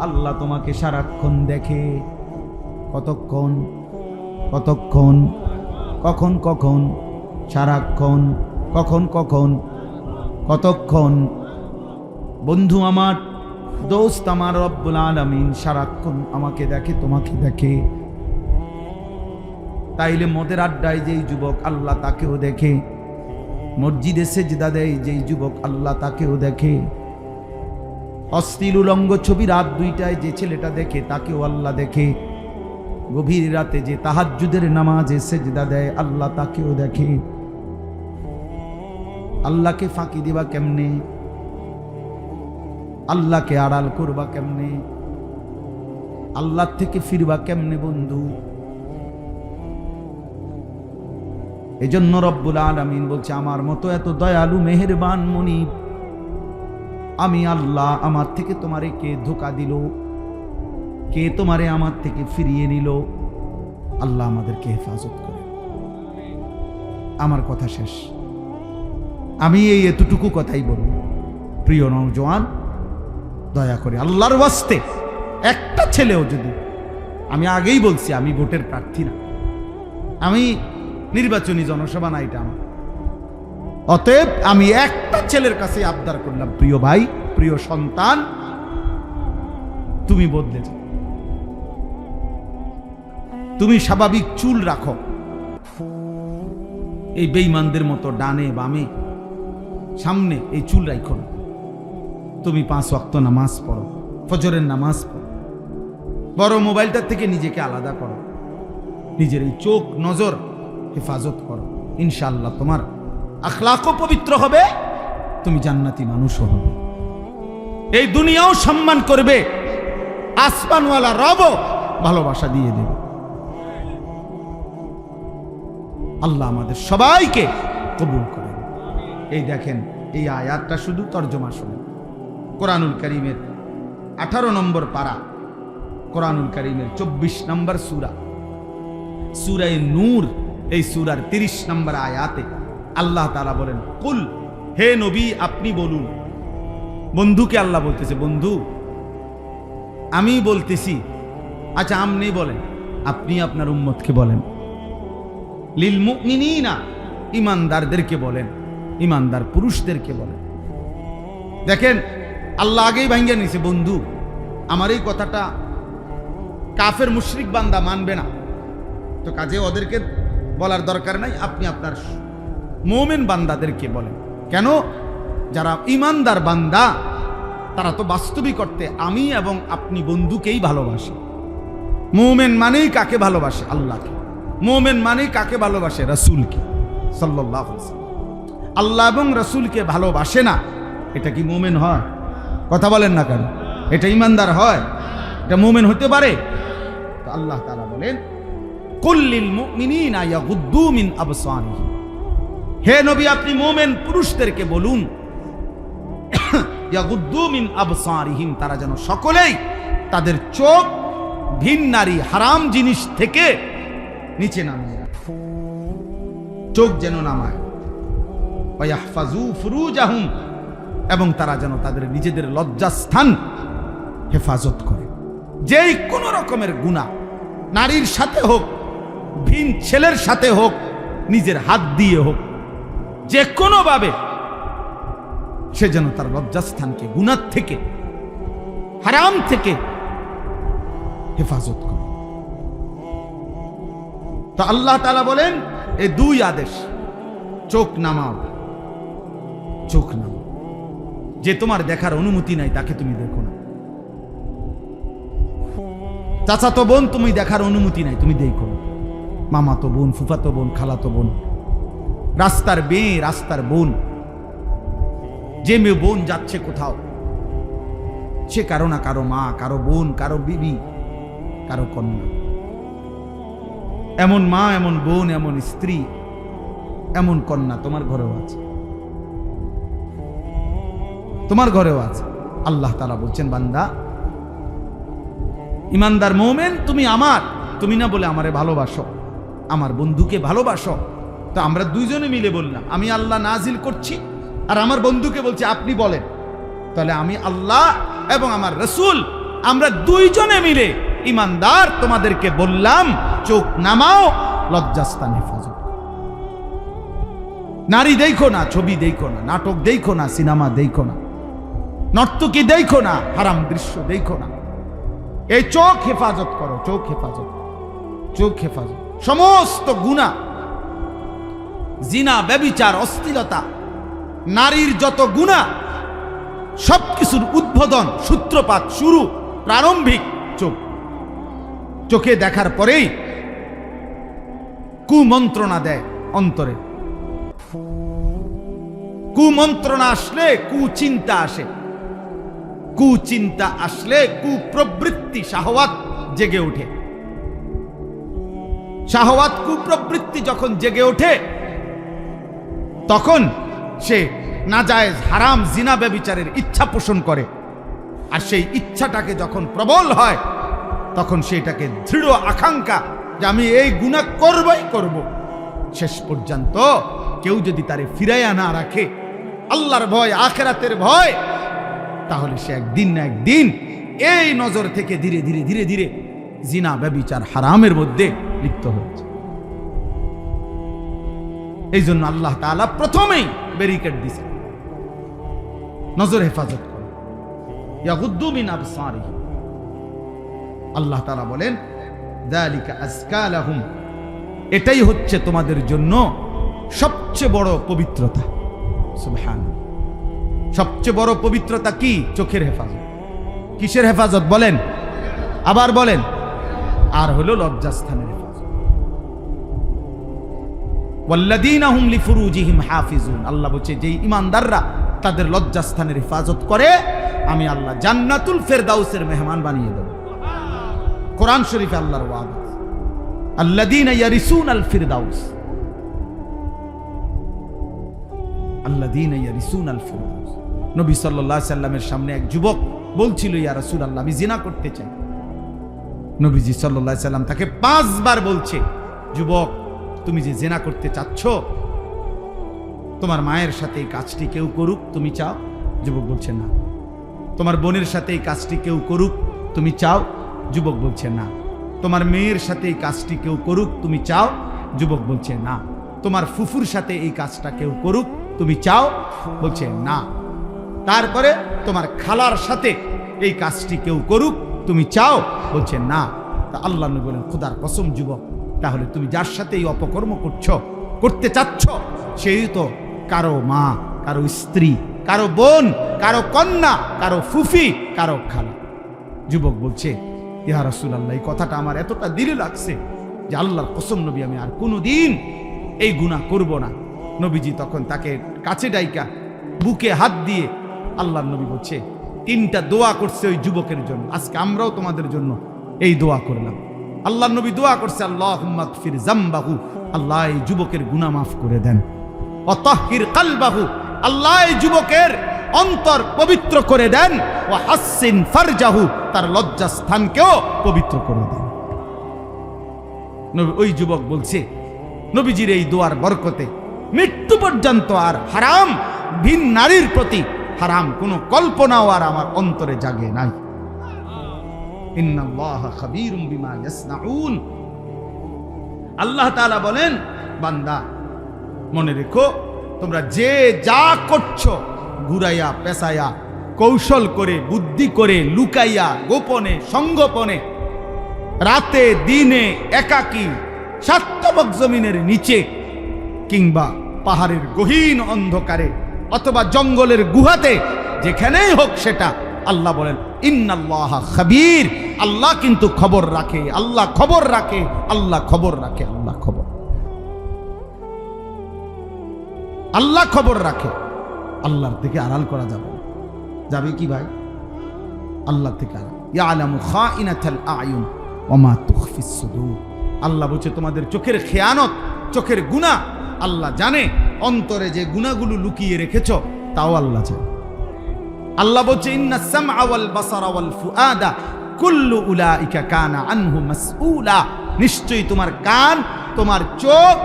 আল্লাহ তোমাকে সারাক্ষণ দেখে। কতক্ষণ? কতক্ষণ? কখন কখন? সারাক্ষণ। কখন কখন? কতক্ষণ? বন্ধু আমার, দোস্ত আমার, রব্বুল আলামিন সারাক্ষণ আমাকে দেখে, তোমাকে দেখে। তাইলে মদের আড্ডায় যেই যুবক, আল্লাহ তাকেও দেখে। মসজিদে সেজদা দেয় যেই যুবক, আল্লাহ তাকেও দেখে। অশ্লীল উলঙ্গ ছবি রাত 2টায় যে ছেলেটা দেখে, তাকেও আল্লাহ দেখে। গভীর রাতে যে তাহাজ্জুদের নামাজে সেজদা দেয়, আল্লাহ তাকেও দেখে। আল্লাহকে ফাঁকি দিবা কেমনে? আল্লাহকে আড়াল করবা কেমনে? আল্লাহ থেকে ফিরবা কেমনে বন্ধু? এজন্য রব্বুল আলামিন বলছে, আমার মতো এত দয়ালু মেহেরবান মুনিব আমি আল্লাহ, আমার থেকে তোমারে কে ধোঁকা দিল? কে তোমারে আমার থেকে ফিরিয়ে নিল? আল্লাহ আমাদেরকে হেফাজত করে, আমার কথা শেষ। আমি এই এতটুকু কথাই বলব, প্রিয় নওজোয়ান, দয়া করে আল্লাহর ওয়াস্তে একটা ছেলেও যদি, আমি আগেই বলছি আমি ভোটের প্রার্থী না, আমি নির্বাচনী জনসভা না এটা আমার, অতএব আমি একটা ছেলের কাছে আবদার করলাম, প্রিয় ভাই, প্রিয় সন্তান, তুমি বদলে যাও, তুমি স্বাভাবিক চুল রাখো, এই বেঈমানদের মতো ডানে বামে সামনে এই চুল রাখো না, তুমি 5 ওয়াক্ত নামাজ পড়ো, ফজরের নামাজ পড়ো, বড় মোবাইলটার থেকে নিজেকে আলাদা করো, নিজের এই চোখ নজর হেফাজত করো, ইনশাআল্লাহ তোমার আখলাকও পবিত্র হবে, তুমি জান্নাতি মানুষও হবে, এই দুনিয়াও সম্মান করবে, আসমানওয়ালা রবও ভালোবাসা দিয়ে দেবে। আল্লাহ আমাদের সবাইকে কবুল করেন। এই দেখেন, এই আয়াতটা শুধু তর্জমা শুনেন, কোরআনুল কারীমের 18 নম্বর পারা, কোরআনুল কারীমের 24 নম্বর সূরা, সূরা নূর, এই সূরার 30 নম্বর আয়াতে আল্লাহ তাআলা বলেন, কুল, হে নবী আপনি বলুন। বন্ধুকে আল্লাহ বলতেছে, বন্ধু আমি বলতেছি, আচ্ছা আপনি বলেন, আপনি আপনার উম্মতকে বলেন, লিল মুমিনিনা, ইমানদারদেরকে বলেন, ইমানদার পুরুষদেরকে বলেন। দেখেন আল্লাহ আগেই ভাঙ্গিয়ে নিছে, বন্ধু আমার এই কথাটা কাফের মুশরিক বান্দা মানবে না, তো কাজে ওদেরকে বলার দরকার নাই, আপনি আপনার মুমিন বান্দাদেরকে বলেন। কেন? যারা ইমানদার বান্দা তারা তো বাস্তবিক অর্থে আমি এবং আপনি বন্ধুকেই ভালোবাসে। মুমিন মানেই কাকে ভালোবাসে? আল্লাহকে। মুমিন মানেই কাকে ভালোবাসে? রাসূলকে সাল্লাল্লাহু আলাইহি ওয়াসাল্লাম। আল্লাহ এবং রাসূলকে ভালোবাসে না, এটা কি মুমিন হয়? কথা বলেন না কেন? এটা ইমানদার হয়? এটা মুমিন হতে পারে? তো আল্লাহ তাআলা বলেন, কুল্লিল মুমিনিনা ইয়াগুদ্দু মিন আবসারিহিম, হে নবী আপনি মুমিন পুরুষদেরকে বলুন, ইয়াগুদ্দু মিন আবসারিহিম, তারা যেন সকলেই তাদের চোখ ভিন নারী হারাম জিনিস থেকে নিচে নামিয়ে রাখে, চোখ যেন নামায়, ওয়াহফাজু ফুরুজাহুম, এবং তারা যেন তাদের নিজেদের লজ্জাস্থান হেফাজত করে। যেই কোনো রকমের গুনাহ, নারীর সাথে হোক, ভিন ছেলের সাথে হোক, নিজের হাত দিয়ে হোক, যে কোনোভাবে সে যেন তার লজ্জাস্থানকে গুনাহ থেকে, হারাম থেকে হেফাজত করে। তো আল্লাহ তাআলা বলেন, এই দুই আদেশ, চোখ নামাও, চোখ নামাও, যে তোমার দেখার অনুমতি নাই তাকে তুমি দেখো না। চাচাতো বোন তুমি দেখার অনুমতি নাই, তুমি দেখো না। মামাতো বোন, ফুফাতো বোন, খালাতো বোন, রাস্তার মেয়ে, রাস্তার বোন, যে মেয়ে বোন যাচ্ছে কোথাও, সে কারো না কারো মা, কারো বোন, কারো বিবি, কারো কন্যা। এমন মা, এমন বোন, এমন স্ত্রী, এমন কন্যা তোমার ঘরেও আছে, তোমার ঘরেও আছে। আল্লাহ তাআলা বলছেন, বান্দা ইমানদার মুমিন তুমি আমার, তুমি না বলে আমারে ভালোবাসো, আমার বন্ধুকে ভালোবাসো। তো আমরা দুইজনে মিলে বললাম, আমি আল্লাহ নাজিল করছি আর আমার বন্ধুকে বলছি আপনি বলেন, তাহলে আমি আল্লাহ এবং আমার রাসূল, আমরা দুইজনে মিলে ইমানদার তোমাদেরকে বললাম, চোখ নামাও, লজ্জাস্থান হেফাজত। নারী দেখো না, ছবি দেখো না, নাটক দেখো না, সিনেমা দেখো না, নর্তকী দেখো না, হারাম দৃশ্য দেখো না। এই চোখ হেফাজত করো, চোখ হেফাজত, চোখ হেফাজত। সমস্ত গুনাহ, জিনা, ব্যভিচার, অশ্লীলতা, নারীর যত গুনাহ, সবকিছুর উদ্বোধন, সূত্রপাত, শুরু, প্রারম্ভিক চোখ। চোখে দেখার পরেই কুমন্ত্রণা দেয় অন্তরে, কুমন্ত্রণা আসলে কুচিন্তা আসে, কুচিন্তা আসলে কুপ্রবৃত্তি, শাহওয়াত জেগে ওঠে। শাহওয়াত, কুপ্রবৃত্তি যখন জেগে ওঠে, তখন সে নাজায়েজ, হারাম, জিনা, ব্যভিচারের ইচ্ছা পোষণ করে। আর সেই ইচ্ছাটাকে যখন প্রবল হয়, তখন সেটাকে দৃঢ় আকাঙ্ক্ষা যে আমি এই গুনাহ করবই করব, শেষ পর্যন্ত কেউ যদি তারে ফিরাইয়া না রাখে আল্লাহর ভয়, আখিরাতের ভয়, তাহলে সে একদিন না একদিন এই নজর থেকে ধীরে ধীরে ধীরে ধীরে জিনা, ব্যভিচার, হারামের মধ্যে লিপ্ত হচ্ছে। এই জন্য আল্লাহ তাআলা প্রথমেই ব্যারিকেড দিয়েছেন, নজর হেফাজত করো। ইয়াগুদ্দু মিন আবসারিহিম, আল্লাহ তাআলা বলেন যালিকা আযকা লাহুম, এটাই হচ্ছে তোমাদের জন্য সবচেয়ে বড় পবিত্রতা। সুবহানাল্লাহ, সবচেয়ে বড় পবিত্রতা কি? চোখের হেফাজত। কিসের হেফাজত বলেন? আবার বলেন। আর হলো লজ্জাস্থানের হেফাজত। ওয়াল্লাযীনা হুম লিফুরুজিহিম হাফিজুন, আল্লাহ বলছে যেই ঈমানদাররা তাদের লজ্জাস্থানের হেফাজত করে আমি আল্লাহ জান্নাতুল ফেরদাউসের মেহমান বানিয়ে দেব। কোরআন শরীফে আল্লাহর ওয়াদা, আল্লাযীনা ইয়ারিসুনাল ফিরদাউস, আল্লাযীনা ইয়ারিসুনাল ফিরদাউস। নবী সাল্লাল্লাহু আলাইহি সাল্লামের সামনে এক যুবক বলছিল, ইয়া রাসূলুল্লাহ, আমি জিনা করতে চাই। নবীজি সাল্লাল্লাহু আলাইহি সাল্লাম তাকে 5 বার বলছে, যুবক তুমি যে জিনা করতে চাচ্ছ, তোমার মায়ের সাথে এই কাজটি কেউ করুক তুমি চাও? যুবক বলছে না। তোমার বোনের সাথে এই কাজটি কেউ করুক তুমি চাও? যুবক বলছে না। তোমার মেয়ের সাথে এই কাজটি কেউ করুক তুমি চাও? যুবক বলছে না। তোমার ফুফুর সাথে এই কাজটা কেউ করুক তুমি চাও? বলছে না। তারপরে তোমার খালার সাথে এই কাজটি কেউ করুক তুমি চাও? বলছে না। তা আল্লাহ নবী বলেন, খোদার কসম যুবক, তাহলে তুমি যার সাথে এই অপকর্ম করতে চাচ্ছ সেই তো কারো মা, কারো স্ত্রী, কারো বোন, কারো কন্যা, কারো ফুফি, কারো খালা। যুবক বলছে, ইয়া রাসূলুল্লাহ, এই কথাটা আমার এতটা দিলে লাগছে যে আল্লাহর কসম নবী, আমি আর কোনোদিন এই গুনাহ করব না। নবীজি তখন তাকে কাছে ডাইকা বুকে হাত দিয়ে আল্লাহর নবী বলছে, 3টা দোয়া করছে ওই যুবকের জন্য। আজকে আমরাও তোমাদের জন্য এই দোয়া করলাম। আল্লাহর নবী দোয়া করছে, আল্লাহুম্মা গফির যামবাহু, আল্লাহ এই যুবকের গুনাহ মাফ করে দেন। ওয়া তাহহির কলবাহু, আল্লাহ এই যুবকের অন্তর পবিত্র করে দেন। ওয়া হাসসিন ফারজাহু, তার লজ্জাস্থানকেও পবিত্র করে দেন। ওই যুবক বলছে, নবীজির এই দোয়ার বরকতে মৃত্যু পর্যন্ত আর হারাম, ভিন নারীর প্রতি হারাম কোনো কল্পনাও আর আমার অন্তরে জাগে নাই। ইন্নাল্লাহা খাবীরুম বিমা ইয়াসনাউন, আল্লাহ তাআলা বলেন, বান্দা মনে রেখো, তোমরা যে যা করছো, ঘুরাইয়া পেঁচাইয়া, কৌশল করে, বুদ্ধি করে, লুকাইয়া, গোপনে, সংগোপনে, রাতে দিনে, একাকী, সাতবক জমিনের নিচে, কিংবা পাহাড়ের গহীন অন্ধকারে, অথবা জঙ্গলের গুহাতে, যেখানেই হোক সেটা, আল্লাহ বলেন ইন্নাল্লাহা খাবীর, আল্লাহ কিন্তু খবর রাখে, আল্লাহ খবর রাখে, আল্লাহ খবর রাখে, আল্লাহ খবর, আল্লাহ খবর রাখে। আল্লাহর থেকে আড়াল করা যাবে না। যাবে কি ভাই? আল্লাহ থেকে আড়াল। ইয়ালামু খাইনাতাল আয়ুন ওয়া মা তুখফিস সুদূর, আল্লাহ বলছে তোমাদের চোখের খেয়ানত, চোখের গুনাহ আল্লাহ জানে, অন্তরে যে গুনাহগুলো লুকিয়ে রেখেছো তাও আল্লাহ জানে। আল্লাহ বলছে ইন্নাস সামআ ওয়াল বাসারা ওয়াল ফুআদা কুল্লু উলাইকা কানা আনহু মাসউলা, নিশ্চয়ই তোমার কান, তোমার চোখ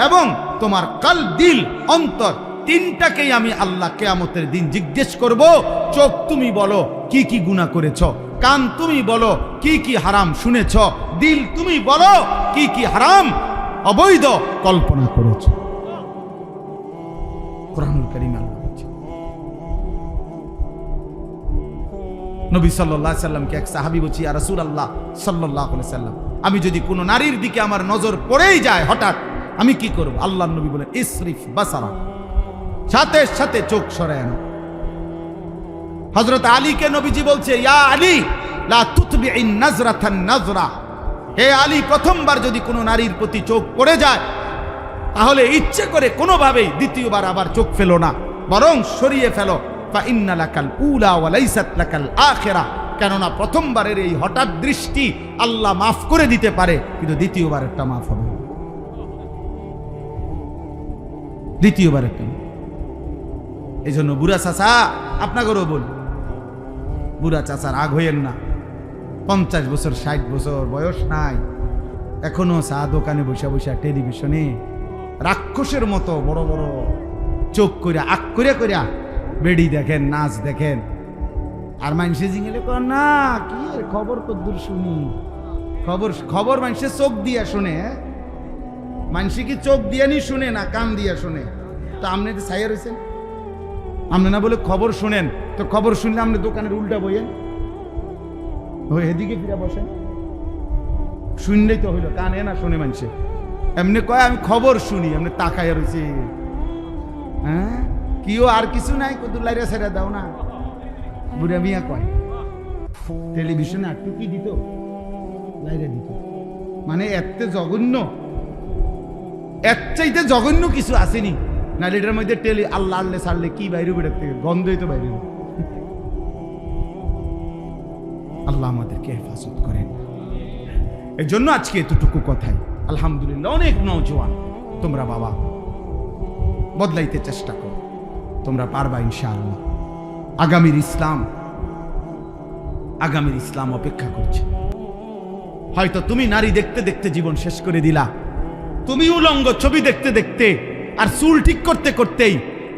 এবং তোমার কলব, দিল, অন্তর, 3টাকেই আমি আল্লাহ কিয়ামতের দিন জিজ্ঞেস করব। চোখ তুমি বলো কি কি গুনাহ করেছো, কান তুমি বলো কি কি হারাম শুনেছো, দিল তুমি বলো কি কি হারাম অবৈধ কল্পনা করেছো। কোরআনুল কারীম আল্লাহ বলছে। নবী সাল্লাল্লাহু আলাইহি সাল্লামকে এক সাহাবী বলছে, ইয়া রাসূলুল্লাহ সাল্লাল্লাহু আলাইহি সাল্লাম, আমি যদি কোনো নারীর দিকে আমার নজর পড়েই যায় হঠাৎ, আমি কি করব? আল্লাহর নবী বলেন ইসরিফ বাসারা, সাথে সাথে চোখ সরায় আনো। হযরত আলীকে নবীজি বলছে, ইয়া আলী লা তুতবিইন নাজরাতান নাজরা, হে আলী, প্রথমবার যদি কোনো নারীর প্রতি চোখ পড়ে যায় তাহলে ইচ্ছে করে কোনোভাবেই দ্বিতীয়বার আবার চোখ ফেলো না, বরং সরিয়ে ফেলো। ফা ইন্না লাকাল উলা ওয়া লাইসাত লাকাল আখিরা, কেননা প্রথমবারের এই হঠাৎ দৃষ্টি আল্লাহ মাফ করে দিতে পারে, কিন্তু দ্বিতীয়বারেরটা মাফ হবে না। দ্বিতীয়বারেরটা। এই জন্য বুড়া চাচা, আপনাকেও বলি, বুড়া চাচার রাগ হইয়েন না। 50 বছর 60 বছর বয়স নাই, এখনো চা দোকানে বসে বসে টেলিভিশনে রাক্ষসের মতো বড় বড় চোখ করে আক করে করিয়া বেড়ি দেখেন, নাচ দেখেন। আর মানুষে জিঙ্গেলে কর না কি খবর কদ্দুর শুনি, খবর খবর মানুষের চোখ দিয়া শুনে। মানুষ কি চোখ দিয়ে নি শুনে না কান দিয়া শুনে? তো আপনি তো ছাইয়া রয়েছেন, আপনি না বলে খবর শুনেন, তো খবর শুনলে আপনি দোকানের উল্টা বইয়েন, ওই এদিকে ফিরে বসেন। শুনলেই তো হইলো, কানে না শুনে মানুষে। এমনি কয় আমি খবর শুনি, এমনি তাকাইয়া রয়েছে। হ্যাঁ কিও আর কিছু নাই, কত লাইরা সেরা দাও না, বুড়া মিয়া কয়। টেলিভিশনে একটু কি দিত, লাইরা দিত। মানে এত জঘন্য, এর চাইতে জঘন্য কিছু আসেনি। না এটার মধ্যে আল্লাহ আল্লাহ ছাড়লে কি বাইরে বেরোতে থেকে গন্ধই তো বাইরে। আল্লাহ আমাদেরকে হেফাজত করেন। এই জন্য আজকে এতটুকু কথাই আলহামদুলিল্লাহ অনেক নওজোয়ান তোমরা বাবা বদলাইতে চেষ্টা করো, তোমরা পারবা ইনশাআল্লাহ। আগামীর ইসলাম অপেক্ষা করছে। হয়তো তুমি নারী দেখতে দেখতে জীবন শেষ করে দিলা, তুমি উলঙ্গ ছবি দেখতে দেখতে আর চুল ঠিক করতে করতেই,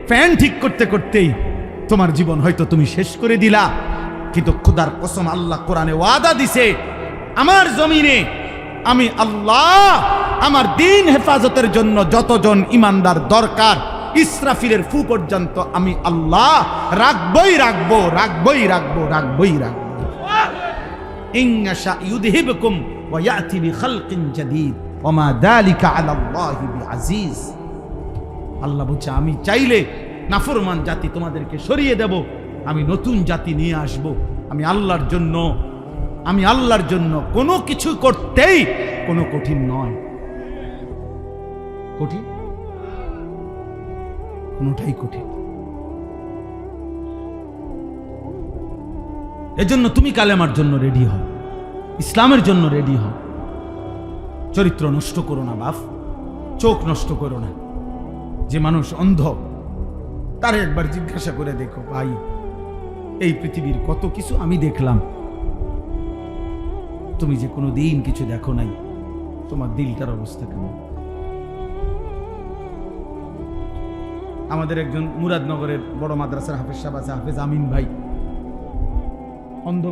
ফ্যান ঠিক করতে করতেই তোমার জীবন হয়তো তুমি শেষ করে দিলা। কিন্তু খোদার কসম আল্লাহ কোরআনে ওয়াদা দিছে, আমার জমিনে আমি আল্লাহ আমার দিন হেফাজতের জন্য যতজন ইমানদার দরকার, ইসরাফিলের ফু পর্যন্ত আমি আল্লাহ রাখবই রাখবো, রাখবই রাখবো, রাখবই রাখবো। ইনশা ইউযহিবকুম ওয়া ইয়াতি বিখালকিন জাদীদ ওয়া মা যালিকা আলাল্লাহি বিআজিজ। আল্লাহ বলছে আমি চাইলে নাফরমান জাতি তোমাদেরকে সরিয়ে দেব, আমি নতুন জাতি নিয়ে আসব। আমি আল্লাহর জন্য কোনো কিছু করতেই কোনো কঠিন নয়। কঠিন কোনোটাই কঠিন। এজন্য তুমি কালেমার জন্য রেডি হও, ইসলামের জন্য রেডি হও। চরিত্র নষ্ট করো না বাপ, চোখ নষ্ট করো না। যে মানুষ অন্ধ তার একবার জিজ্ঞাসা করে দেখো, ভাই এই পৃথিবীর কত কিছু আমি দেখলাম, তুমি যে কোনো দিন কিছু দেখো নাই, তোমার দিলটার অবস্থা কেমন? আমাদের একজন মুরাদনগরের বড় মাদ্রাসার হাফেজ সাহেব আছে, হাফেজ আমিন ভাই, অন্ধ।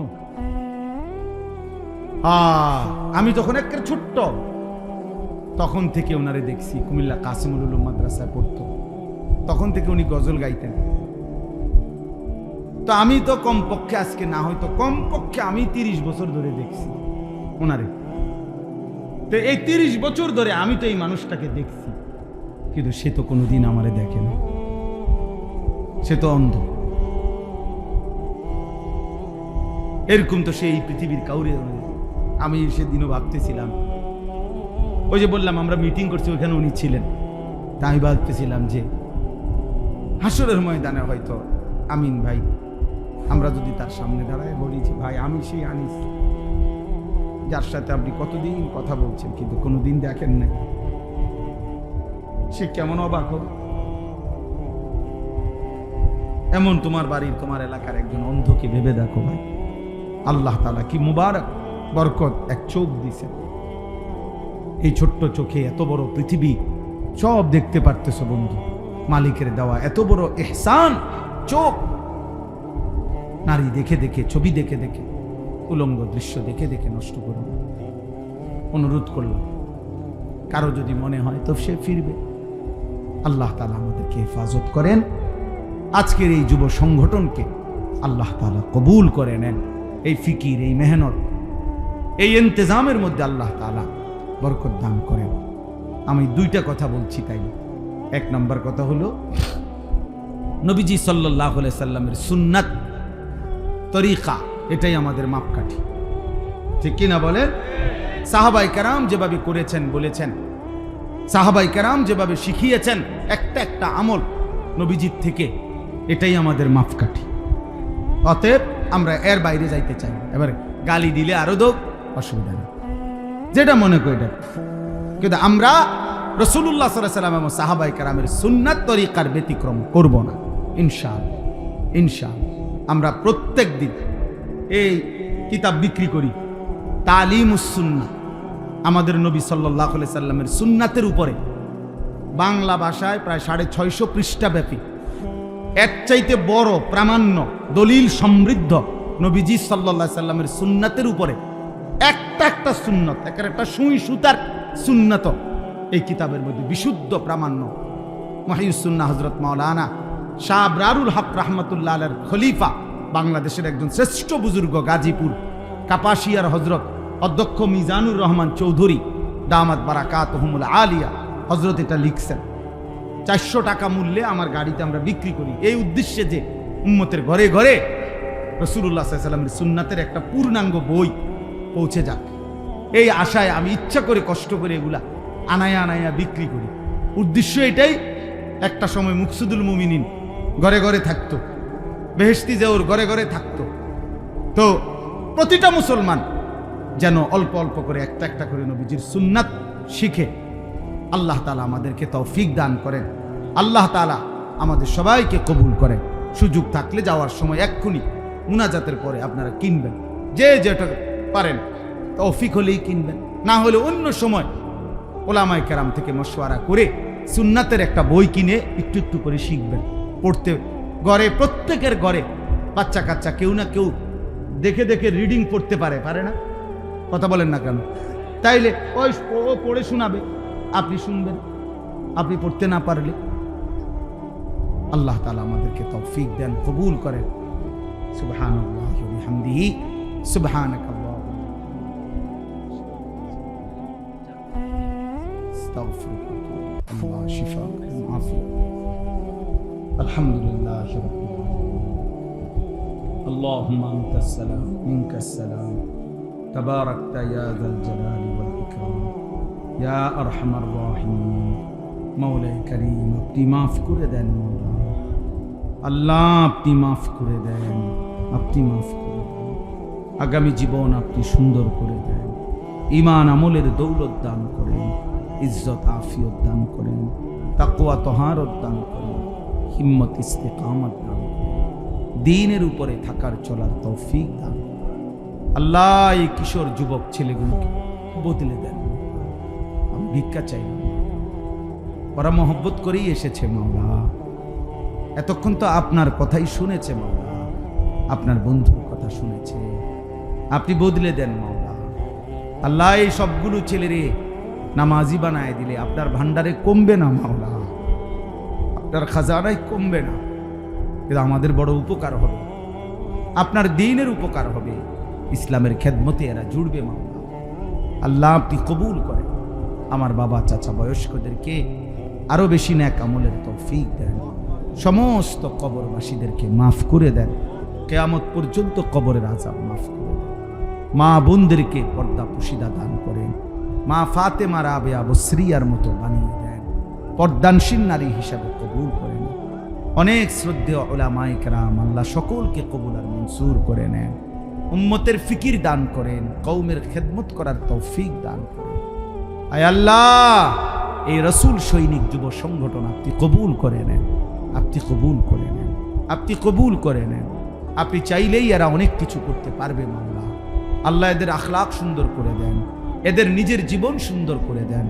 আমি যখন একটা ছোট্ট তখন থেকে ওনারে দেখছি, কুমিল্লা কাসিমুল উলুম মাদ্রাসায় পড়তো, তখন থেকে উনি গজল গাইতেন। তো আমি তো কমপক্ষে আজকে না হয়তো কমপক্ষে আমি 30 বছর ধরে দেখছি ওনারে। তো এই 30 বছর ধরে আমি তো এই মানুষটাকে দেখছি, কিন্তু সে তো কোনোদিন আমারে দেখে না, সে তো অন্ধ। এরকম তো সেই পৃথিবীর কাউরে। আমি সেদিনও ভাবতেছিলাম, ওই যে বললাম আমরা মিটিং করছি, ওইখানে উনি ছিলেন। তা আমি ভাবতেছিলাম যে হাসরের ময়দানে হয়তো আমিন ভাই, আমরা যদি তার সামনে দাঁড়ায় বলি যে ভাই আমি সেই আনিস যার সাথে আপনি কতদিন কথা বলছেন কিন্তু কোনোদিন দেখেন নাই, সে কেমন অবাক হবে। এমন তোমার বাড়ির তোমার এলাকার একজন অন্ধকে ভেবে দেখো ভাই, আল্লাহ তাআলা কি মুবারক বরকত এক চোখ দিছেন। এই ছোট্ট চোখে এত বড় পৃথিবী সব দেখতে পারতেছ বন্ধু, মালিকের দেওয়া এত বড় ইহসান। চোখ নারী দেখে দেখে, ছবি দেখে দেখে, উলঙ্গ দৃশ্য দেখে দেখে নষ্ট করো না। অনুরোধ করলাম, কারো যদি মনে হয় তো সে ফিরবে। আল্লাহ তাআলা আমাদেরকে হেফাজত করেন। আজকের এই যুব সংগঠনকে আল্লাহ তাআলা কবুল করে নেন। এই ফিকির, এই মেহনত, এই ইন্তজামের মধ্যে আল্লাহ তাআলা বরকত দান করেন। আমি 2টা কথা বলছি তাই। 1 নম্বর কথা হলো নবীজি সাল্লাল্লাহু আলাইহি সাল্লামের সুন্নাত তরিকা, এটাই আমাদের মাপকাঠি, ঠিক কিনা বলেন? সাহাবায়ে কেরাম যেভাবে করেছেন বলেছেন, সাহাবায়ে কেরাম যেভাবে শিখিয়েছেন একটা একটা আমল নবীজির থেকে, এটাই আমাদের মাপকাঠি। অতএব আমরা এর বাইরে যাইতে চাই না। এবার গালি দিলে আরো দোক, অসুবিধা নেই, যেটা মনে করি এটা। কিন্তু আমরা রাসূলুল্লাহ সাল্লাল্লাহু আলাইহি ওয়াসাল্লাম এবং সাহাবায়ে কেরামের সুন্নাত তরিকার ব্যতিক্রম করব না ইনশাআল্লাহ। ইনশাআল্লাহ আমরা প্রত্যেক দিন এই কিতাব বিক্রি করি, তালিমুস সুন্নাহ, আমাদের নবী সাল্লাল্লাহু আলাইহি সাল্লামের সুন্নাতের উপরে বাংলা ভাষায় প্রায় 650 পৃষ্ঠা ব্যাপী, এর চাইতে বড় প্রামাণ্য দলিল সমৃদ্ধ নবীজি সাল্লাল্লাহু আলাইহি সাল্লামের সুন্নাতের উপরে একটা সুন্নত, একটা সুই সুতার সুন্নত এই কিতাবের মধ্যে বিশুদ্ধ প্রামাণ্য। মুহইয়িস সুন্নাহ হযরত মাওলানা শাহ আবরারুল হক রাহমাতুল্লাহ আলাইহির খলিফা, বাংলাদেশের একজন শ্রেষ্ঠ বুজুর্গ, গাজীপুর কাপাসিয়ার হযরত অধ্যক্ষ মিজানুর রহমান চৌধুরী দামাত বারাকাতুহুমুল আলিয়া হযরত এটা লিখছেন। 400 টাকা মূল্যে আমার গাড়িতে আমরা বিক্রি করি, এই উদ্দেশ্যে যে উম্মতের ঘরে ঘরে রাসূলুল্লাহ সাল্লাল্লাহু আলাইহি ওয়াসাল্লামের সুন্নাতের একটা পূর্ণাঙ্গ বই পৌঁছে যাক, এই আশায় আমি ইচ্ছা করে কষ্ট করে এগুলা আনায়া বিক্রি করি। উদ্দেশ্য এটাই, একটা সময় মুকসুদুল মুমিনিন ঘরে ঘরে থাকতো, বেহেশতি জেওর ঘরে ঘরে থাকতো, তো প্রতিটা মুসলমান যেন অল্প অল্প করে একটা করে নবীজির সুন্নাত শিখে। আল্লাহ তাআলা আমাদেরকে তৌফিক দান করেন, আল্লাহ তাআলা আমাদের সবাইকে কবুল করেন। সুযোগ থাকলে যাওয়ার সময় এক্ষুনি মুনাজাতের পরে আপনারা কিনবেন, যে যেটা পারেন, তৌফিক হলেই কিনবেন, না হলে অন্য সময় ওলামায়ে কেরাম থেকে মশওয়ারা করে সুন্নাতের একটা বই কিনে একটু একটু করে শিখবেন পড়তে। ঘরে প্রত্যেকের ঘরে বাচ্চা কাচ্চা কেউ না কেউ দেখে দেখে রিডিং পড়তে পারে না? কথা বলেন না কেন? তাইলে ওই ও পড়ে শোনাবে, আপনি শুনবেন, আপনি পড়তে না পারলে। আল্লাহ তাআলা আমাদেরকে তৌফিক দেন, কবুল করেন। সুবহানাল্লাহি ওয়া বিহামদিহি সুবহানাকাল্লাহুম্মা আস্তাগফিরুকা আল্লাহ শিফাক আফিয়া। আলহামদুলিল্লাহি রাব্বিল আলামিন। আল্লাহুম্মা আনতাস সালাম মিনকাস সালাম তাবারাকতা ইয়া যাল জালালি ওয়াল ইকরাম ইয়া আরহামার রাহিমিন। মাওলাই কারীম, আপনি মাফ করে দেন মাওলা, আল্লাহ আপনি মাফ করে দেন, আপনি মাফ করে দেন। আগামী জীবন আপনি সুন্দর করে দেন, ঈমান আমলের দৌলত দান করেন, ইজ্জত আফিয়ত দান করেন, তাকওয়া তহারত দান করেন, হিম্মত ইস্তেকামত দান করেন, দ্বীনের উপরে থাকার চলার তৌফিক দান করেন। আল্লাহ এই কিশোর যুবক ছেলেগুলোকে বদলে দেন। আমি ভিক্ষা চাই না, ওরা মহব্বত করেই এসেছে মাওলা, এতক্ষণ তো আপনার কথাই শুনেছে মাওলা, আপনার বন্ধুর কথা শুনেছে, আপনি বদলে দেন মাওলা। আল্লাহ এই সবগুলো ছেলেরে নামাজি বানায় দিলে আপনার ভান্ডারে কমবে না মাওলা, আপনার খাজানায় কমবে না, কিন্তু আমাদের বড় উপকার হবে, আপনার দ্বীনের উপকার হবে, ইসলামের খেদমতে এরা জুড়বে মাওলা। আল্লাহ আপনি কবুল করেন। আমার বাবা চাচা বয়স্কদেরকে আরো বেশি নেক আমলের তৌফিক দেন, সমস্ত কবরবাসীদেরকে মাফ করে দেন, কিয়ামত পর্যন্ত কবরের আযাব মাফ করে দেন। মা বোনদেরকে পর্দা পুশিদা দান করেন, মা ফাতেমা রাবেয়া বসরিয়ার মতো বানিয়ে দেন, পর্দানশীল নারী হিসাবে কবুল করেন। অনেক শ্রদ্ধেয় উলামায়ে কেরাম আল্লাহ সকলকে কবুল আর মনসুর করে নেন, উম্মতের ফিকির দান করেন, কওমের খেদমত করার তৌফিক দান করেন। আয় আল্লাহ এই রাসূল সৈনিক যুব সংগঠন আপনি কবুল করে নেন, আপনি কবুল করে নেন, আপনি কবুল করে নেন। আপনি চাইলেই এরা অনেক কিছু করতে পারবে মাওলা। আল্লাহ এদের আখলাক সুন্দর করে দেন, এদের নিজের জীবন সুন্দর করে দেন,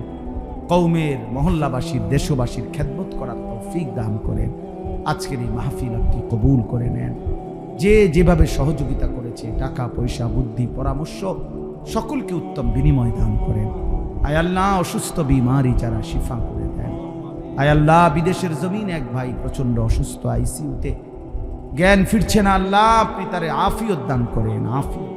কওমের মহল্লাবাসীর দেশবাসীর খেদমত করার তৌফিক দান করেন। আজকের এই মাহফিল আপনি কবুল করে নেন। যে যেভাবে সহযোগিতা করেছে, টাকা পয়সা বুদ্ধি পরামর্শ, সকলকে উত্তম বিনিময় দান করেন। আয় আল্লাহ অসুস্থ বিমারি যারা শিফা করে দেন। আয় আল্লাহ বিদেশের জমিন এক ভাই প্রচন্ড অসুস্থ, আইসিইউতে, জ্ঞান ফিরছে না, আল্লাহ আপনি তারে আফিয়ত দান করেন, আফিয়ত